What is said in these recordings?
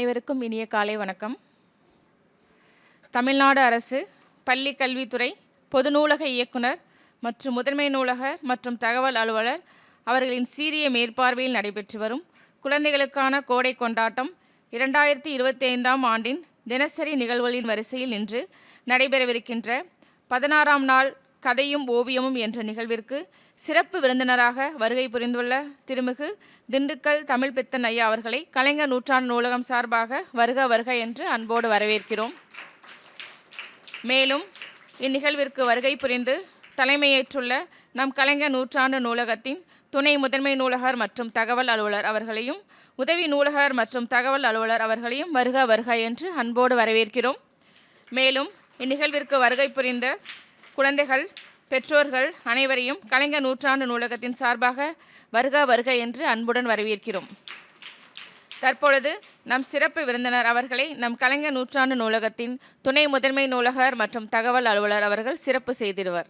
அனைவருக்கும் இனிய காலை வணக்கம். தமிழ்நாடு அரசு பள்ளி கல்வித்துறை பொது நூலக இயக்குனர் மற்றும் முதன்மை நூலகர் மற்றும் தகவல் அலுவலர் அவர்களின் சீரிய மேற்பார்வையில் நடைபெற்று வரும் குழந்தைகளுக்கான கோடை கொண்டாட்டம் 2025ஆம் ஆண்டின் தினசரி நிகழ்வுகளின் வரிசையில் இன்று நடைபெறவிருக்கின்ற 16ஆம் நாள் கதையும் ஓவியமும் என்ற நிகழ்விற்கு சிறப்பு விருந்தினராக வருகை புரிந்துள்ள திருமிகு திண்டுக்கல் தமிழ் பித்தன் ஐயா அவர்களை கலைஞர் நூற்றாண்டு நூலகம் சார்பாக வருக வருக என்று அன்போடு வரவேற்கிறோம். மேலும் இந்நிகழ்விற்கு வருகை புரிந்து தலைமையேற்றுள்ள நம் கலைஞர் நூற்றாண்டு நூலகத்தின் துணை முதன்மை நூலகர் மற்றும் தகவல் அலுவலர் அவர்களையும் உதவி நூலகர் மற்றும் தகவல் அலுவலர் அவர்களையும் வருக வருக என்று அன்போடு வரவேற்கிறோம். மேலும் இந்நிகழ்விற்கு வருகை புரிந்த குழந்தைகள் பெற்றோர்கள் அனைவரையும் கலைஞர் நூற்றாண்டு நூலகத்தின் சார்பாக வருக வருக என்று அன்புடன் வரவேற்கிறோம். தற்பொழுது நம் சிறப்பு விருந்தினர் அவர்களை நம் கலைஞர் நூற்றாண்டு நூலகத்தின் துணை முதன்மை நூலகர் மற்றும் தகவல் அலுவலர் அவர்கள் சிறப்பு செய்திடுவர்.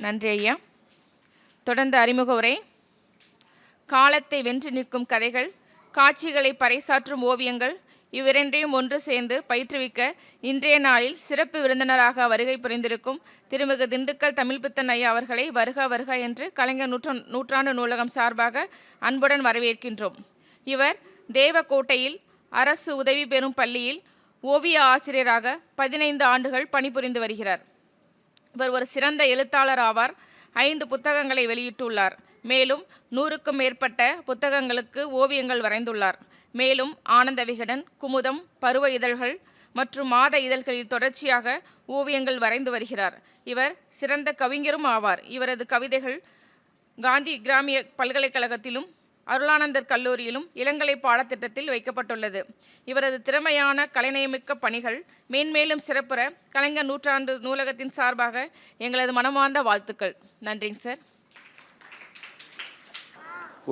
நன்றி ஐயா. தொடர்ந்து அறிமுக உரை. காலத்தை வென்று நிற்கும் கதைகள், காட்சிகளை பறைசாற்றும் ஓவியங்கள் இவ்விரண்டையும் ஒன்று சேர்ந்து பயிற்றுவிக்க இன்றைய நாளில் சிறப்பு விருந்தினராக வருகை புரிந்திருக்கும் திருமிகு திண்டுக்கல் தமிழ் பித்தன் ஐயா அவர்களை வருக வருக என்று கலைஞர் நூற்றாண்டு நூலகம் சார்பாக அன்புடன் வரவேற்கின்றோம். இவர் தேவக்கோட்டையில் அரசு உதவி பெறும் பள்ளியில் ஓவிய ஆசிரியராக 15 ஆண்டுகள் பணிபுரிந்து வருகிறார். இவர் ஒரு சிறந்த எழுத்தாளர் ஆவார். 5 புத்தகங்களை வெளியிட்டுள்ளார். மேலும் 100க்கும் மேற்பட்ட புத்தகங்களுக்கு ஓவியங்கள் வரைந்துள்ளார். மேலும் ஆனந்த விகடன், குமுதம், பருவ இதழ்கள் மற்றும் மாத இதழ்களில் தொடர்ச்சியாக ஓவியங்கள் வரைந்து வருகிறார். இவர் சிறந்த கவிஞரும் ஆவார். இவரது கவிதைகள் காந்தி கிராமிய பல்கலைக்கழகத்திலும் அருளானந்தர் கல்லூரியிலும் இளங்கலை பாடத்திட்டத்தில் வைக்கப்பட்டுள்ளது. இவரது திறமையான கலைநயமிக்க பணிகள் மேன்மேலும் சிறப்புற கலைஞர் நூற்றாண்டு நூலகத்தின் சார்பாக எங்களது மனமார்ந்த வாழ்த்துக்கள். நன்றிங்க சார்.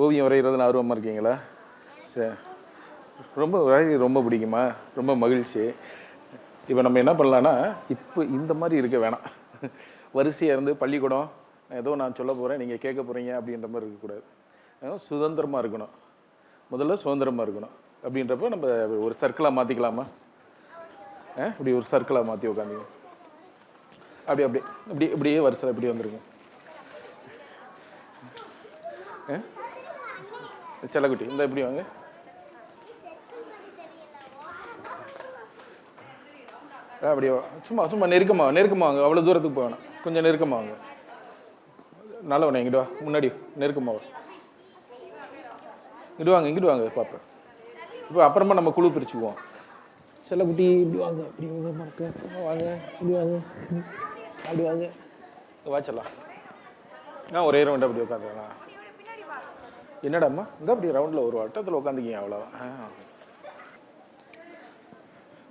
ஓவியம் வரைகிறதுல ஆர்வமாக இருக்கீங்களா? சார் ரொம்ப பிடிக்குமா? ரொம்ப மகிழ்ச்சி. இப்போ நம்ம என்ன பண்ணலான்னா, இப்போ இந்த மாதிரி இருக்க வேணாம். வரிசையாக இருந்து பள்ளிக்கூடம் ஏதோ நான் சொல்ல போகிறேன், நீங்கள் கேட்க போகிறீங்க அப்படின்ற மாதிரி இருக்கக்கூடாது. சுதந்திரமாக இருக்கணும். முதல்ல சுதந்திரமாக இருக்கணும். அப்படின்றப்போ நம்ம ஒரு சர்க்கிளாக மாற்றிக்கலாமா? இப்படி ஒரு சர்க்கிளாக மாற்றி உட்காந்துங்க. இப்படியே வரிசை இப்படி வந்துருங்க. செல்லக்குட்டி இந்த இப்படி வாங்க. அப்படியே சும்மா நெருக்கமாக வாங்க. அவ்வளோ தூரத்துக்கு போக வேணாம். கொஞ்சம் நெருக்கமாக வாங்க. நல்லவனே இங்கிட்டு வா. முன்னாடி நெருக்கமாக இங்கிட்டு வாங்க பார்ப்பேன். இப்போ அப்புறமா நம்ம குழு பிரிச்சுக்குவோம். செல்லக்குட்டி இப்படி வாங்க. இப்படி வாங்க. இப்படி வாங்க. அப்படி வாங்க. வாச்சலாம். ஒரே ரவுண்ட் அப்படி உட்காந்துருண்ணா. என்னடாம்மா இந்த அப்படி ரவுண்டில் ஒரு வட்டத்தில் உட்காந்துக்கிங்க. அவ்வளோதான்.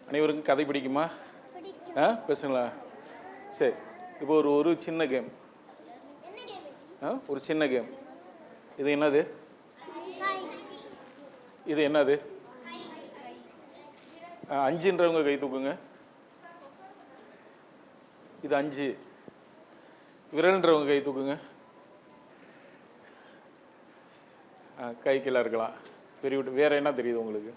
அனைவருக்கும் கதை பிடிக்குமா? பேசுங்களா? சரி. இப்போ ஒரு சின்ன கேம். ஒரு சின்ன கேம். இது என்னது? இது என்னது? 5ன்றவங்க கை தூக்குங்க. இது 5. விரல்ன்றவங்க கை தூக்குங்க. கை கீழே இருக்கலாம். பெரிய விட்டு வேற என்ன தெரியுது உங்களுக்கு?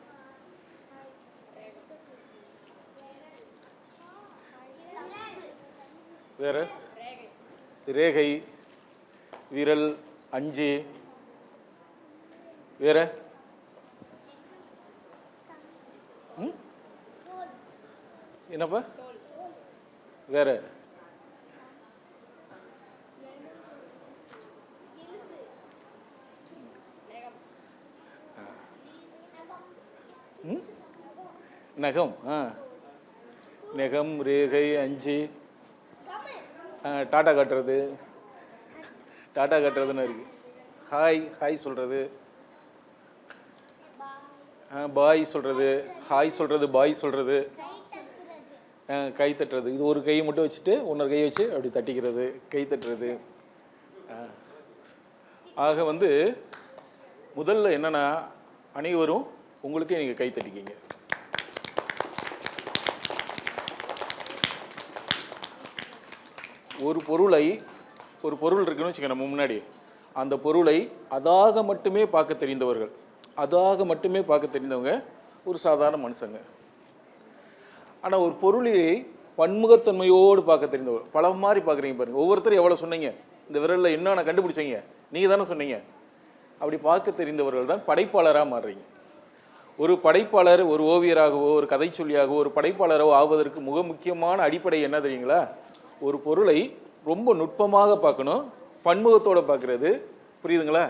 வேற ரேகை, விரல், 5. வேற என்னப்பா? வேற நகம். நகம், ரேகை, 5. டாட்டா காட்டுறதுன்னு இருக்கு. ஹாய் சொல்றது, பாய் சொல்றது, ஹாய் சொல்றது, பாய் சொல்றது, கை தட்டுறது. இது ஒரு கையை மட்டும் வச்சுட்டு இன்னொரு கையை வச்சு அப்படி தட்டிக்கிறது, கை தட்டுறது. ஆக முதல்ல என்னன்னா, அனைவரும் உங்களுக்கே நீங்கள் கை தட்டிக்கிங்க. ஒரு பொருள் இருக்குன்னு வச்சுக்க நம்ம முன்னாடி, அந்த பொருளை அதாக மட்டுமே பார்க்க தெரிந்தவர்கள், அதாக மட்டுமே பார்க்க தெரிந்தவங்க ஒரு சாதாரண மனுஷங்க. ஆனால் ஒரு பொருளை பன்முகத்தன்மையோடு பார்க்க தெரிந்தவர், பல மாதிரி பார்க்குறீங்க பாருங்க. ஒவ்வொருத்தரும் எவ்வளோ சொன்னீங்க, இந்த விரலில் என்னென்ன கண்டுபிடிச்சீங்க, நீங்கள் தானே சொன்னீங்க. அப்படி பார்க்க தெரிந்தவர்கள் தான் படைப்பாளராக மாறுறீங்க. ஒரு படைப்பாளர் ஒரு ஓவியராகவோ ஒரு கதை சொல்லியாகவோ ஒரு படைப்பாளராகவோ ஆவதற்கு மிக முக்கியமான அடிப்படை என்ன தெரியுங்களா? ஒரு பொருளை ரொம்ப நுட்பமாக பார்க்கணும், பன்முகத்தோடு பார்க்குறது. புரியுதுங்களா?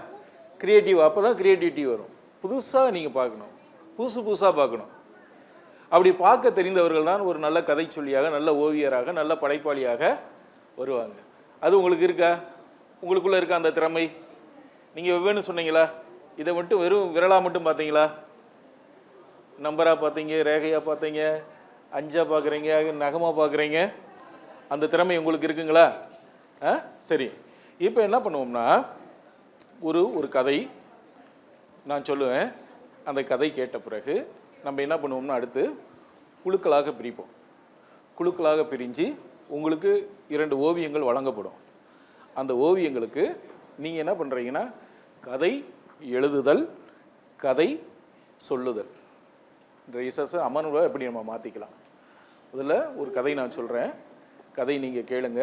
கிரியேட்டிவ். அப்போ தான் கிரியேட்டிவிட்டி வரும். புதுசாக நீங்கள் பார்க்கணும், புதுசாக பார்க்கணும். அப்படி பார்க்க தெரிந்தவர்கள் தான் ஒரு நல்ல கதை சொல்லியாக, நல்ல ஓவியராக, நல்ல படைப்பாளியாக வருவாங்க. அது உங்களுக்கு இருக்கா? உங்களுக்குள்ளே இருக்கா அந்த திறமை? நீங்கள் வெவ்வேறு சொன்னீங்களா? இதை மட்டும் வெறும் விரலாக மட்டும் பார்த்தீங்களா? நம்பராக பார்த்தீங்க, ரேகையாக பார்த்தீங்க, அஞ்சாக பார்க்குறீங்க, நகமாக பார்க்குறீங்க. அந்த திறமை உங்களுக்கு இருக்குங்களா? சரி, இப்போ என்ன பண்ணுவோம்னா, ஒரு கதை நான் சொல்லுவேன். அந்த கதை கேட்ட பிறகு நம்ம என்ன பண்ணுவோம்னா, அடுத்து குழுக்களாக பிரிப்போம். குழுக்களாக பிரிஞ்சு உங்களுக்கு 2 ஓவியங்கள் வழங்கப்படும். அந்த ஓவியங்களுக்கு நீங்கள் என்ன பண்ணுறீங்கன்னா, கதை எழுதுதல், கதை சொல்லுதல். இந்த ரிசர்ஸை அமர்வை எப்படி நம்ம மாற்றிக்கலாம். அதில் ஒரு கதை நான் சொல்கிறேன், கதை நீங்கள் கேளுங்க.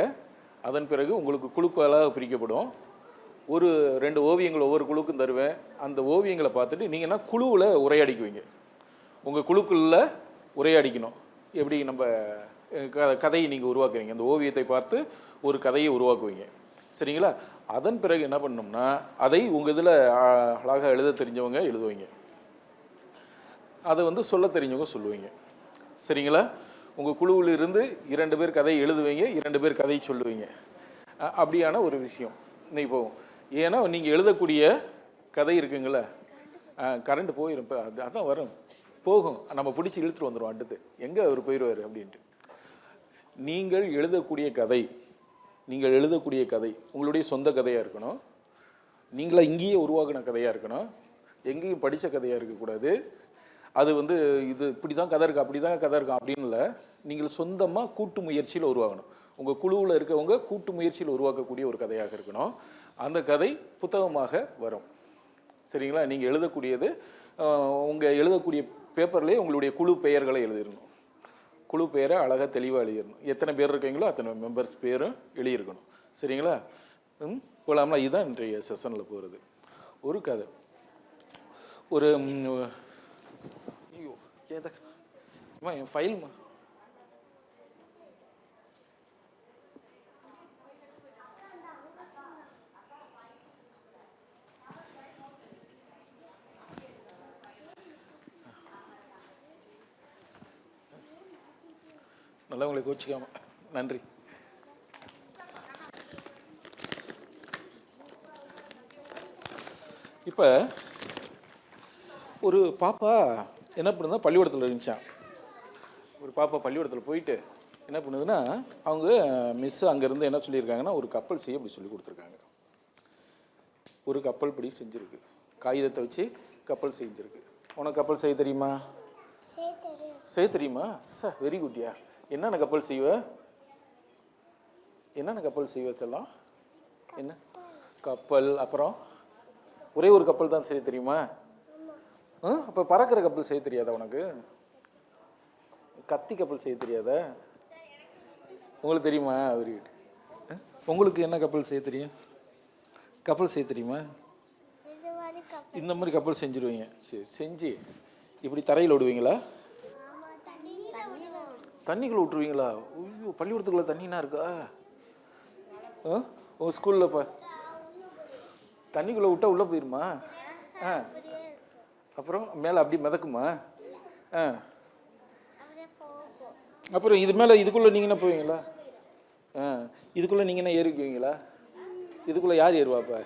அதன் பிறகு உங்களுக்கு குழுக்களாக பிரிக்கப்படும். ஒரு 2 ஓவியங்கள் ஒவ்வொரு குழுக்கும் தருவேன். அந்த ஓவியங்களை பார்த்துட்டு நீங்கள் என்ன குழுவில் உரையாடிக்குவீங்க. உங்கள் குழுக்குள்ள உரையாடிக்கணும். எப்படி நம்ம கதையை நீங்கள் உருவாக்குவீங்க, அந்த ஓவியத்தை பார்த்து ஒரு கதையை உருவாக்குவீங்க. சரிங்களா? அதன் பிறகு என்ன பண்ணோம்னா, அதை உங்கள் இதில் அழகாக எழுத தெரிஞ்சவங்க எழுதுவீங்க, அதை சொல்ல தெரிஞ்சவங்க சொல்லுவீங்க. சரிங்களா? உங்கள் குழுவில் இருந்து 2 பேர் கதை எழுதுவீங்க, 2 பேர் கதை சொல்லுவீங்க. அப்படியான ஒரு விஷயம் இன்னைக்கு போகும். ஏன்னா நீங்கள் எழுதக்கூடிய கதை இருக்குங்கள, கரண்ட் போயிடும். இப்போ அதான் வரும், போகும், நம்ம பிடிச்சி இழுத்துட்டு வந்துடும். அடுத்து எங்கே அவர் போயிடுவார் அப்படின்ட்டு. நீங்கள் எழுதக்கூடிய கதை உங்களுடைய சொந்த கதையாக இருக்கணும். நீங்களா இங்கேயே உருவாக்கின கதையாக இருக்கணும். எங்கேயும் படித்த கதையாக இருக்கக்கூடாது. அது இது இப்படி தான் கதை இருக்கா, அப்படி தான் கதை இருக்கா அப்படின்னு இல்லை. நீங்கள் சொந்தமாக கூட்டு முயற்சியில் உருவாகணும். உங்கள் குழுவில் இருக்கவங்க கூட்டு முயற்சியில் உருவாக்கக்கூடிய ஒரு கதையாக இருக்கணும். அந்த கதை புத்தகமாக வரும். சரிங்களா? நீங்கள் எழுதக்கூடியது உங்கள் எழுதக்கூடிய பேப்பர்லேயே உங்களுடைய குழு பெயர்களை எழுதிடணும். குழு பெயரை அழகாக தெளிவாக எழுதிடணும். எத்தனை பேர் இருக்கீங்களோ அத்தனை மெம்பர்ஸ் பேரும் எழுதியிருக்கணும். சரிங்களா? போகலாம்னா இதுதான் இன்றைய செஷனில் போகிறது. ஒரு கதை, ஒரு ஐயோ ஏதா என் ஃபைல்மா நல்லா உங்களை கோச்சிக்காம. நன்றி. இப்போ ஒரு பாப்பா என்ன பண்ணுதுன்னா, பள்ளிக்கூடத்தில் இருந்துச்சான். ஒரு பாப்பா பள்ளிக்கூடத்தில் போயிட்டு என்ன பண்ணுதுன்னா, அவங்க மிஸ் அங்கேருந்து என்ன சொல்லியிருக்காங்கன்னா, ஒரு கப்பல் செய்ய அப்படி சொல்லி கொடுத்துருக்காங்க. ஒரு கப்பல் பிடி செஞ்சுருக்கு, காகிதத்தை வச்சு கப்பல் செஞ்சுருக்கு. உனக்கு கப்பல் செய்ய தெரியுமா? செய்ய தெரியுமா? வெரி குட்யா. என்னென்ன கப்பல் செய்வ? என்னென்ன கப்பல் செய்வ செல்லாம்? என்ன கப்பல்? அப்புறம் ஒரே ஒரு கப்பல் தான் செய்ய தெரியுமா? அப்போ பறக்கிற கப்பல் செய்ய தெரியாதா உனக்கு? கத்தி கப்பல் செய்ய தெரியாதா? உங்களுக்கு தெரியுமா? Very good. உங்களுக்கு என்ன கப்பல் செய்ய தெரியும்? கப்பல் செய்ய தெரியுமா? இந்த மாதிரி கப்பல் செஞ்சுருவீங்க. சரி, செஞ்சு இப்படி தரையில் விடுவீங்களா? தண்ணிக்குள்ளே விட்டுருவீங்களா? ஐயோ, பள்ளிக்கூடத்துக்குள்ள தண்ணினா இருக்கா? உங்கள் ஸ்கூலில் இப்போ தண்ணிக்குள்ளே விட்டா உள்ளே போயிருமா? அப்புறம் மேலே அப்படி மிதக்குமா? அப்புறம் இது மேலே இதுக்குள்ளே நீங்கள் என்ன போவீங்களா? இதுக்குள்ளே நீங்கள் என்ன ஏறிக்குவீங்களா? இதுக்குள்ளே யார் ஏறுவாப்ப?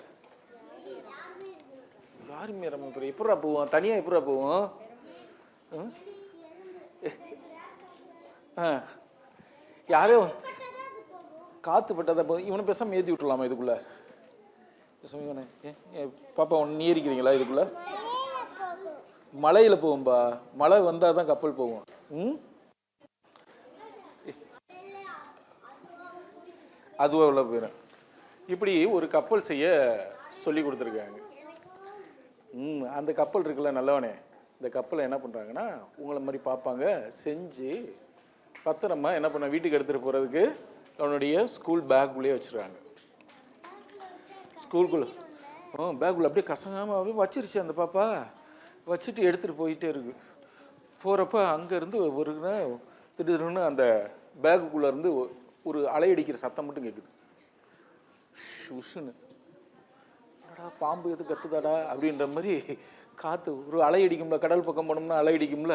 யாருமே ஏறாம அப்புறம் எப்படா போவோம்? தனியாக எப்படா போவோம்? யாரும் காற்று பட்டதை போதும். இவனை பேசாமல் ஏற்றி விட்டுலாமா இதுக்குள்ளே? பேசாம இவனை பாப்பா ஒன்று ஏறிக்கிறீங்களா இதுக்குள்ளே? மலையில் போகும்பா, மழை வந்தால் தான் கப்பல் போகும். அதுவாக உள்ள போயிடும். இப்படி ஒரு கப்பல் செய்ய சொல்லி கொடுத்துருக்காங்க. அந்த கப்பல் இருக்குல்ல நல்லவனே, இந்த கப்பலை என்ன பண்ணுறாங்கன்னா உங்களை மாதிரி பார்ப்பாங்க, செஞ்சு பத்திரமா என்ன பண்ண வீட்டுக்கு எடுத்துகிட்டு போகிறதுக்கு அவனுடைய ஸ்கூல் பேக்குள்ளேயே வச்சுருக்காங்க. ஸ்கூலுக்குள்ளே பேக்குள்ளே அப்படியே கசங்காமல் அப்படியே வச்சிருச்சு அந்த பாப்பா. வச்சுட்டு எடுத்துகிட்டு போயிட்டே இருக்கு. போகிறப்ப அங்கேருந்து ஒரு திடீர்னு அந்த பேக்குக்குள்ளேருந்து ஒரு அலையடிக்கிற சத்தம் மட்டும் கேட்குது. உஷுன்னு அடா பாம்பு எது கத்துதாடா அப்படின்ற மாதிரி காற்று ஒரு அலை அடிக்கும்ல, கடல் பக்கம் போனோம்னா அலை அடிக்கும்ல,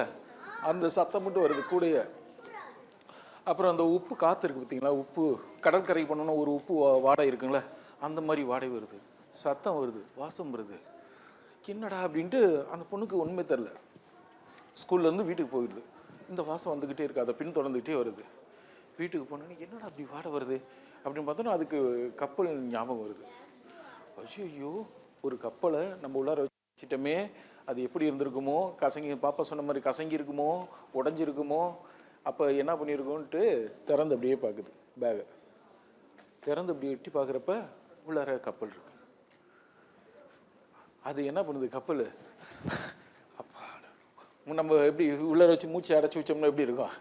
அந்த சத்தம் மட்டும் வருது கூடயே. அப்புறம் அந்த உப்பு காற்று இருக்குது பார்த்தீங்களா, உப்பு கடற்கரைக்கு போனோம்னா ஒரு உப்பு வாடை இருக்குங்களே, அந்த மாதிரி வாடை வருது, சத்தம் வருது, வாசம் வருது. என்னடா அப்படின்ட்டு அந்த பொண்ணுக்கு உண்மை தெரில. ஸ்கூல்லேருந்து வீட்டுக்கு போயிடுது, இந்த வாசம் வந்துக்கிட்டே இருக்குது, அதை பின் தொடர்ந்துக்கிட்டே வருது. வீட்டுக்கு போனோன்னே என்னடா அப்படி வாடை வருது அப்படின்னு பார்த்தோன்னா அதுக்கு கப்பல் ஞாபகம் வருது. ஐயோ, ஒரு கப்பலை நம்ம உள்ளார வச்சிட்டோமே, அது எப்படி இருந்திருக்குமோ, கசங்கி பாப்பா சொன்ன மாதிரி கசங்கி இருக்குமோ, உடஞ்சிருக்குமோ, அப்போ என்ன பண்ணியிருக்கோன்ட்டு திறந்து அப்படியே பார்க்குது. பேகை திறந்து அப்படி எட்டி பார்க்குறப்ப உள்ளார கப்பல் இருக்கு. அது என்ன பண்ணுது கப்பல், அப்பா நம்ம எப்படி உள்ளார வச்சு மூச்சு அடைச்சி வச்சோம்னா எப்படி இருக்கும்,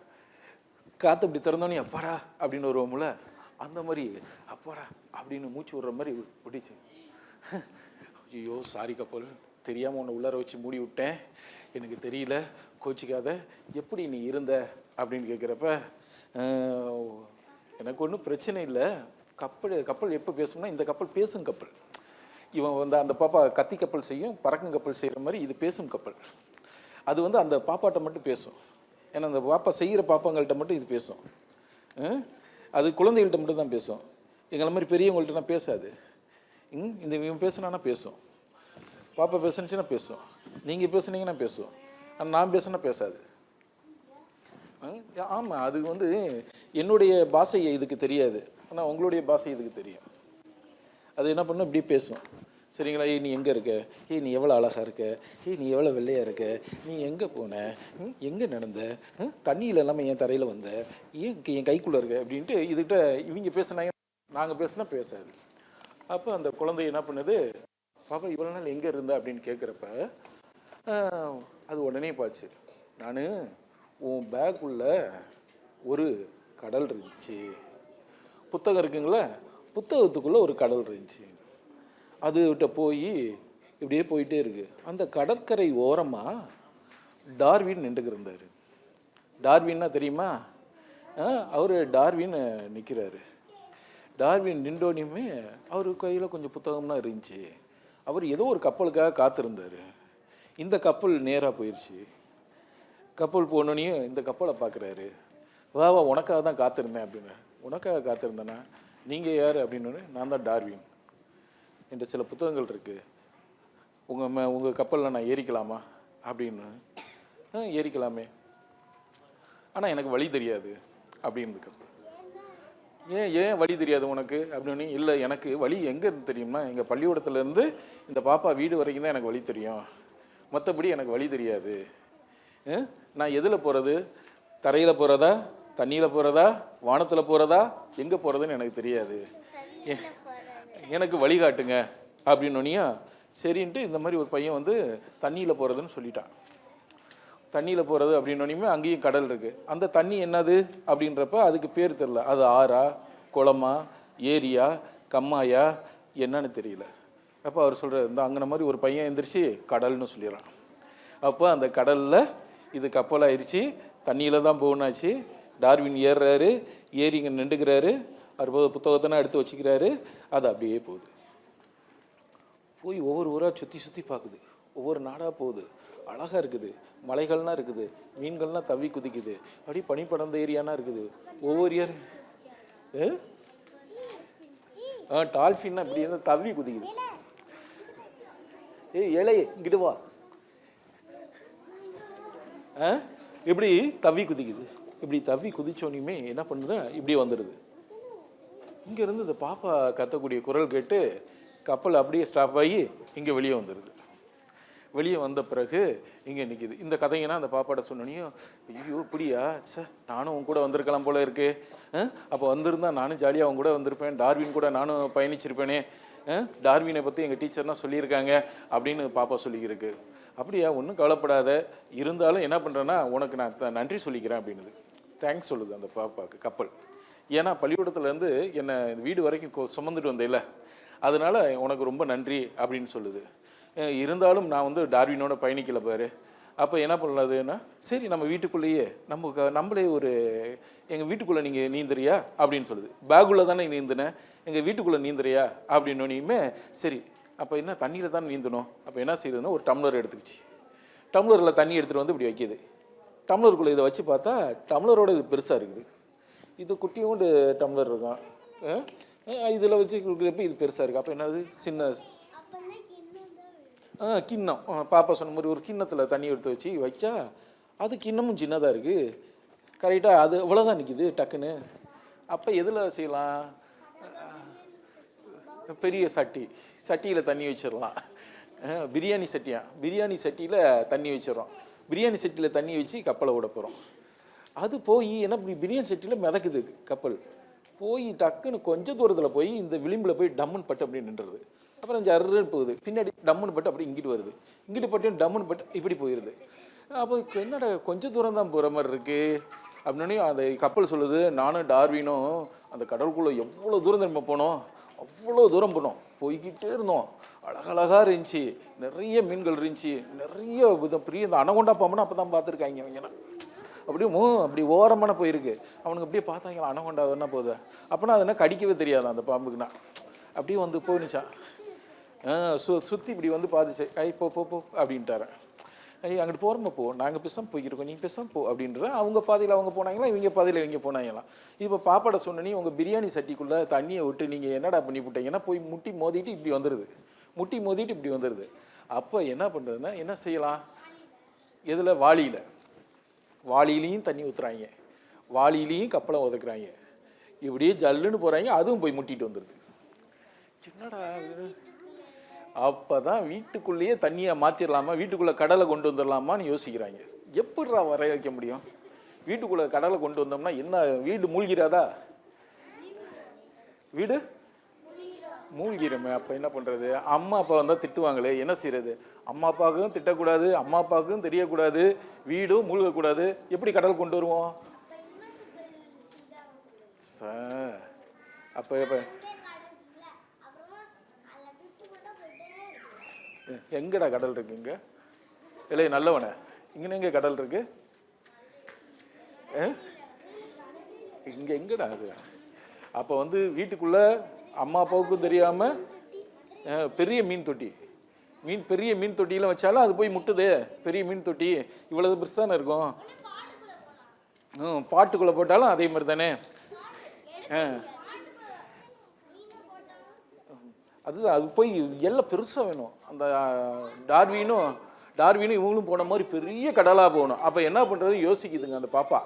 காற்று அப்படி திறந்தோன்னே அப்பாடா அப்படின்னு வருவோம்ல, அந்த மாதிரி அப்பாடா அப்படின்னு மூச்சு விடுற மாதிரி விட்டுச்சு. ஐயோ சாரி கப்பல், தெரியாமல் உன்னை உள்ளார வச்சு மூடி விட்டேன், எனக்கு தெரியல, கோச்சிக்காத, எப்படி நீ இருந்த அப்படின்னு கேட்குறப்ப எனக்கு ஒன்றும் பிரச்சனை இல்லை, கப்பல் எப்போ பேசும்னா இந்த கப்பல் பேசும் கப்பல். இவன் வந்து அந்த பாப்பா கத்தி கப்பல் செய்யும், பறக்கும் கப்பல் செய்கிற மாதிரி இது பேசும் கப்பல். அது வந்து அந்த பாப்பாட்ட மட்டும் பேசும், ஏன்னா அந்த பாப்பா செய்கிற பாப்பாங்கள்ட்ட மட்டும் இது பேசும். அது குழந்தைகள்கிட்ட மட்டும் தான் பேசும், எங்களை மாதிரி பெரியவங்கள்ட்டனா பேசாது. இந்த இவன் பேசுனானா பேசும், பாப்பா பேசுனுச்சுன்னா பேசும், நீங்கள் பேசுனீங்கன்னா பேசும், ஆனால் நான் பேசுனா பேசாது. ஆமாம், அது வந்து என்னுடைய பாஷை இதுக்கு தெரியாது, ஆனால் உங்களுடைய பாஷை இதுக்கு தெரியும். அது என்ன பண்ணும், இப்படி பேசும். சரிங்களா, நீ எங்கே இருக்க, நீ எவ்வளோ அழகாக இருக்க, நீ எவ்வளோ வெள்ளையாக இருக்க, நீ எங்கே போன, எங்கே நடந்த, தண்ணியில் இல்லாமல் என் தரையில் வந்த, என் கைக்குள்ளே இருக்க அப்படின்ட்டு இதுகிட்ட இவங்க பேசுனாங்க. நாங்கள் பேசுனா பேசாது. அப்போ அந்த குழந்தை என்ன பண்ணுது, பாப்பா இவ்வளோ நாள் எங்கே இருந்த அப்படின்னு கேட்குறப்ப அது உடனே பாச்சு, நான் உன் பேக்குள்ள ஒரு கடல் இருந்துச்சு, புத்தகம் இருக்குங்களா, புத்தகத்துக்குள்ளே ஒரு கடல் இருந்துச்சு, அதுகிட்ட போய் இப்படியே போயிட்டே இருக்கு. அந்த கடற்கரை ஓரமாக டார்வின் நின்றுக்கு இருந்தார். டார்வின்னா தெரியுமா, அவர் டார்வின் நிற்கிறாரு. டார்வின் நின்றோனையுமே அவர் கையில் கொஞ்சம் புத்தகம்லாம் இருந்துச்சு. அவர் ஏதோ ஒரு கப்பலுக்காக காத்திருந்தார். இந்த கப்பல் நேராக போயிடுச்சு. கப்பல் போனோனையும் இந்த கப்பலை பார்க்குறாரு. வா உனக்காக தான் காத்திருந்தேன் அப்படின்னு. உனக்காக காத்திருந்தேன்னா நீங்கள் யார் அப்படின்னு. நான் தான் டார்வின், என்கிட்ட சில புத்தகங்கள் இருக்குது, உங்கள் கப்பலில் நான் ஏறிக்கலாமா அப்படின்னு. ஏறிக்கலாமே, ஆனால் எனக்கு வழி தெரியாது அப்படின்னு. கப்பல் ஏன் வழி தெரியாது உனக்கு அப்படின்னு. இல்லை, எனக்கு வழி எங்கே இருந்து தெரியும்னா, எங்கள் பள்ளிக்கூடத்துலேருந்து இந்த பாப்பா வீடு வரைக்கும் தான் எனக்கு வழி தெரியும், மற்றபடி எனக்கு வழி தெரியாது. நான் எதில் போகிறது, தரையில் போகிறதா, தண்ணியில் போகிறதா, வானத்தில் போகிறதா, எங்கே போகிறதுன்னு எனக்கு தெரியாது, எனக்கு வழிகாட்டுங்க அப்படின்னோனியா. சரின்ட்டு இந்த மாதிரி ஒரு பையன் வந்து தண்ணியில் போகிறதுன்னு சொல்லிட்டான். தண்ணியில் போகிறது அப்படின்னோனையுமே அங்கேயும் கடல் இருக்குது. அந்த தண்ணி என்னது அப்படின்றப்ப அதுக்கு பேர் தெரில, அது ஆறா, குளமா, ஏரியா, கம்மாயா என்னன்னு தெரியல. அப்போ அவர் சொல்கிறார், இந்த அங்கே மாதிரி ஒரு பையன் எந்திரிச்சு கடல்னு சொல்லிடுறான். அப்போ அந்த கடலில் இது கப்பலாயிருச்சு, தண்ணியில் தான் போகணாச்சு. டார்வின் ஏறுறாரு, ஏறிங்க நின்றுக்கிறாரு, அவர் புத்தகத்தெல்லாம் எடுத்து வச்சுக்கிறாரு. அது அப்படியே போகுது. போய் ஒவ்வொரு ஊராக சுற்றி சுற்றி பார்க்குது, ஒவ்வொரு நாடாக போகுது. அழகாக இருக்குது, மலைகள்லாம் இருக்குது, மீன்கள்லாம் தவி குதிக்குது, அப்படி பனி படர்ந்த ஏரியானா இருக்குது. ஒவ்வொரு ஏர் டால்ஃபின்னா இப்படி இருந்தால் தவி குதிக்குது. இலையே இங்கிட்டு வா, இப்படி தவி குதிக்குது. இப்படி தவி குதிச்சோனையுமே என்ன பண்ணுது, இப்படி வந்துடுது. இங்கேருந்து இந்த பாப்பா கத்தக்கூடிய குரல் கேட்டு கப்பல் அப்படியே ஸ்டாப் ஆகி இங்கே வெளியே வந்துடுது. வெளியே வந்த பிறகு இங்கே நிற்கிது. இந்த கதைங்கன்னா அந்த பாப்பாட்ட சொன்னோனையும், ஐயோ இப்படியா, சார் நானும் உன் கூட வந்திருக்கலாம் போல இருக்கு, அப்போ வந்திருந்தா நானும் ஜாலியாக அவங்க கூட வந்திருப்பேன், டார்வின் கூட நானும் பயணிச்சிருப்பேனே, டார்வினை பற்றி எங்கள் டீச்சர்லாம் சொல்லியிருக்காங்க அப்படின்னு பாப்பா சொல்லியிருக்கு. அப்படியா, ஒன்றும் கவலைப்படாத, இருந்தாலும் என்ன பண்ணுறேன்னா உனக்கு நான் நன்றி சொல்லிக்கிறேன் அப்படின்னுது. தேங்க்ஸ் சொல்லுது அந்த பாப்பாவுக்கு கப்பல். ஏன்னா பள்ளிக்கூடத்துலேருந்து என்னை வீடு வரைக்கும் சுமந்துட்டு வந்தேல, அதனால உனக்கு ரொம்ப நன்றி அப்படின்னு சொல்லுது. இருந்தாலும் நான் வந்து டார்வினோட பயணிக்கல பாரு. அப்போ என்ன பண்ணலாதுன்னா, சரி நம்ம வீட்டுக்குள்ளேயே நம்மளே ஒரு எங்கள் வீட்டுக்குள்ளே நீங்கள் நீந்துறியா அப்படின்னு சொல்லுது. பேக்குள்ளே தானே நீந்தினேன், எங்கள் வீட்டுக்குள்ளே நீந்துறியா அப்படின்னோனையுமே சரி அப்போ என்ன தண்ணியில் தானே நீந்தணும். அப்போ என்ன செய்யுதுன்னா ஒரு டம்ளர் எடுத்துக்கிச்சு, டம்ளரில் தண்ணி எடுத்துகிட்டு வந்து இப்படி வைக்கிது. டம்ளருக்குள்ளே இதை வச்சு பார்த்தா டம்ளரோட இது பெருசாக இருக்குது. இது குட்டியோண்டு டம்ளர் இருக்கும், இதில் வச்சு கொடுக்குறப்ப இது பெருசாக இருக்குது. அப்போ என்னது சின்ன கிண்ணம், பாப்பா சொன்ன மாதிரி ஒரு கிண்ணத்தில் தண்ணி எடுத்து வச்சு வைச்சா அது கிண்ணமும் சின்னதாக இருக்குது. கரெக்டாக அது இவ்வளோதான் நிற்கிது டக்குன்னு. அப்போ எதில் செய்யலாம், பெரிய சட்டியில் தண்ணி வச்சிடலாம். பிரியாணி சட்டியில் தண்ணி வச்சிடறோம். பிரியாணி சட்டியில் தண்ணி வச்சு கப்பலை விட போகிறோம். அது போய் என்ன பிரியாணி சட்டியில் மிதக்குது கப்பல். போய் டக்குன்னு கொஞ்சம் தூரத்தில் போய் இந்த விளிம்பில் போய் டம்முன்னு பட்டு அப்படி நின்றுறது. அப்புறம் ஜர்ன்னு போகுது, பின்னாடி டம்முன்னு பட்டு அப்படி இங்கிட்டு வருது, இங்கிட்டு பட்டு டம்முன்னு பட்டு இப்படி போயிடுது. அப்போ என்னடா கொஞ்சம் தூரம் தான் போகிற மாதிரி இருக்குது அப்படின்னே அந்த கப்பல் சொல்லுது, நானும் டார்வினும் அந்த கடலுக்குள்ளே எவ்வளோ தூரம் நம்ம போனோம், அவ்வளோ தூரம் போனோம், போய்கிட்டே இருந்தோம், அழகழகாக இருந்துச்சு, நிறைய மீன்கள் இருந்துச்சு, நிறைய பெரிய இந்த அனகொண்டா பாம்புனா அப்போ தான் பார்த்துருக்காங்க அவங்கன்னா. அப்படியே அப்படி ஓரமான போயிருக்கு. அவனுக்கு அப்படியே பார்த்தாங்களா அனகொண்டா என்ன போகுது, அப்போனா அது என்ன கடிக்கவே தெரியாது அந்த பாம்புக்குன்னா. அப்படியே வந்து போனிச்சான், சுற்றி இப்படி வந்து பார்த்துச்சு, போ போ போ அப்படின்ட்டாரு. அங்கிட்டு போகிறோமா போ, நாங்கள் பேசாமல் போய்க்கிருக்கோம், நீங்கள் பேசாமல் போ அப்படின்ற. அவங்க பாதையில் அவங்க போனாங்களா, இவங்க பாதையில் இவங்க போனாங்களாம். இப்போ பாப்பாட சொன்னி உங்கள் பிரியாணி சட்டிக்குள்ளே தண்ணியை விட்டு நீங்கள் என்னடா பண்ணி விட்டீங்கன்னா போய் முட்டி மோதிட்டு இப்படி வந்துடுது. அப்போ என்ன பண்ணுறதுன்னா என்ன செய்யலாம், எதில் வாளியிலையும் தண்ணி ஊற்றுறாங்க, வாளியிலையும் கப்பலை உதக்குறாங்க, இப்படியே ஜல்லுன்னு போகிறாங்க, அதுவும் போய் முட்டிட்டு வந்துடுது. என்னடா அப்போ தான் வீட்டுக்குள்ளேயே தண்ணியை மாற்றிடலாமா, வீட்டுக்குள்ளே கடலை கொண்டு வந்துடலாமான்னு யோசிக்கிறாங்க. எப்படிடா வரைய வைக்க முடியும், வீட்டுக்குள்ளே கடலை கொண்டு வந்தோம்னா என்ன வீடு மூழ்கிறாதா, வீடு மூழ்கிடுமே. அப்போ என்ன பண்ணுறது, அம்மா அப்பா வந்தால் திட்டுவாங்களே, என்ன செய்கிறது, அம்மா அப்பாவுக்கும் திட்டக்கூடாது, அம்மா அப்பாவுக்கும் தெரியக்கூடாது, வீடும் மூழ்கக்கூடாது, எப்படி கடல் கொண்டு வருவோம் சார். அப்போ இப்போ எங்கடா கடல் இருக்கு இங்கே, இல்லை நல்லவனே இங்கே எங்கே கடல் இருக்கு, இங்கே எங்கடா அது. அப்போ வந்து வீட்டுக்குள்ளே அம்மா அப்பாவுக்கும் தெரியாமல் பெரிய மீன் தொட்டியில் வச்சாலும் அது போய் முட்டுது. பெரிய மீன் தொட்டி இவ்வளவு பெருசு தானே இருக்கும், பாட்டுக்குள்ளே போட்டாலும் அதே மாதிரி தானே. அதுதான், அது போய் எல்லாம் பெருசாக வேணும். அந்த டார்வினும் இவங்களும் போன மாதிரி பெரிய கடலாக போகணும். அப்போ என்ன பண்ணுறது யோசிக்குதுங்க அந்த பாப்பா.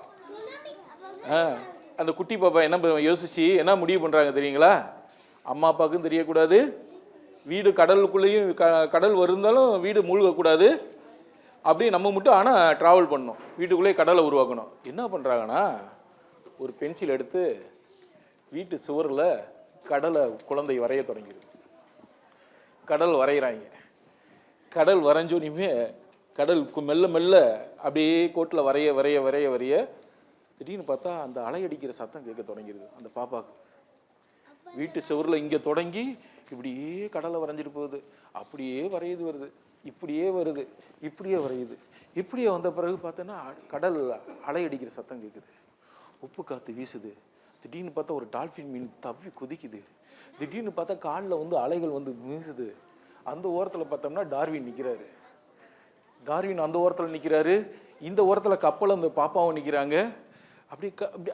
அந்த குட்டி பாப்பா என்ன யோசிச்சு என்ன முடிவு பண்ணுறாங்க தெரியுங்களா, அம்மா அப்பாவுக்கும் தெரியக்கூடாது, வீடு கடலுக்குள்ளேயும் கடல் வருந்தாலும் வீடு மூழ்கக்கூடாது, அப்படியே நம்ம மட்டும் ஆனால் ட்ராவல் பண்ணணும், வீட்டுக்குள்ளேயே கடலை உருவாக்கணும். என்ன பண்ணுறாங்கன்னா ஒரு பென்சில் எடுத்து வீட்டு சுவரில் குழந்தை வரைய தொடங்கிடுது. கடல் வரைகிறாங்க. கடல் வரைஞ்சோனையுமே கடல் மெல்ல மெல்ல அப்படியே கோட்டில் வரைய திடீர்னு பார்த்தா அந்த அலையடிக்கிற சத்தம் கேட்க தொடங்கிடுது அந்த பாப்பாவுக்கு. வீட்டு சுவரில் இங்கே தொடங்கி இப்படியே கடலை வரைஞ்சிட்டு போகுது, அப்படியே வருது, இப்படியே வருது, இப்படியே வந்த பிறகு பார்த்தோன்னா கடல் அலையடிக்கிற சத்தம் கேட்குது, உப்பு காற்று வீசுது. திடீர்னு பார்த்தா ஒரு டால்ஃபின் மீன் தவ்வி குதிக்குது. திடீர்னு பார்த்தா காலில் வந்து அலைகள் வந்து வீசுது. அந்த ஓரத்தில் பார்த்தோம்னா டார்வின் நிற்கிறாரு. அந்த ஓரத்தில் நிற்கிறாரு, இந்த ஓரத்தில் கப்பல் அந்த பாப்பாவும் நிற்கிறாங்க. அப்படி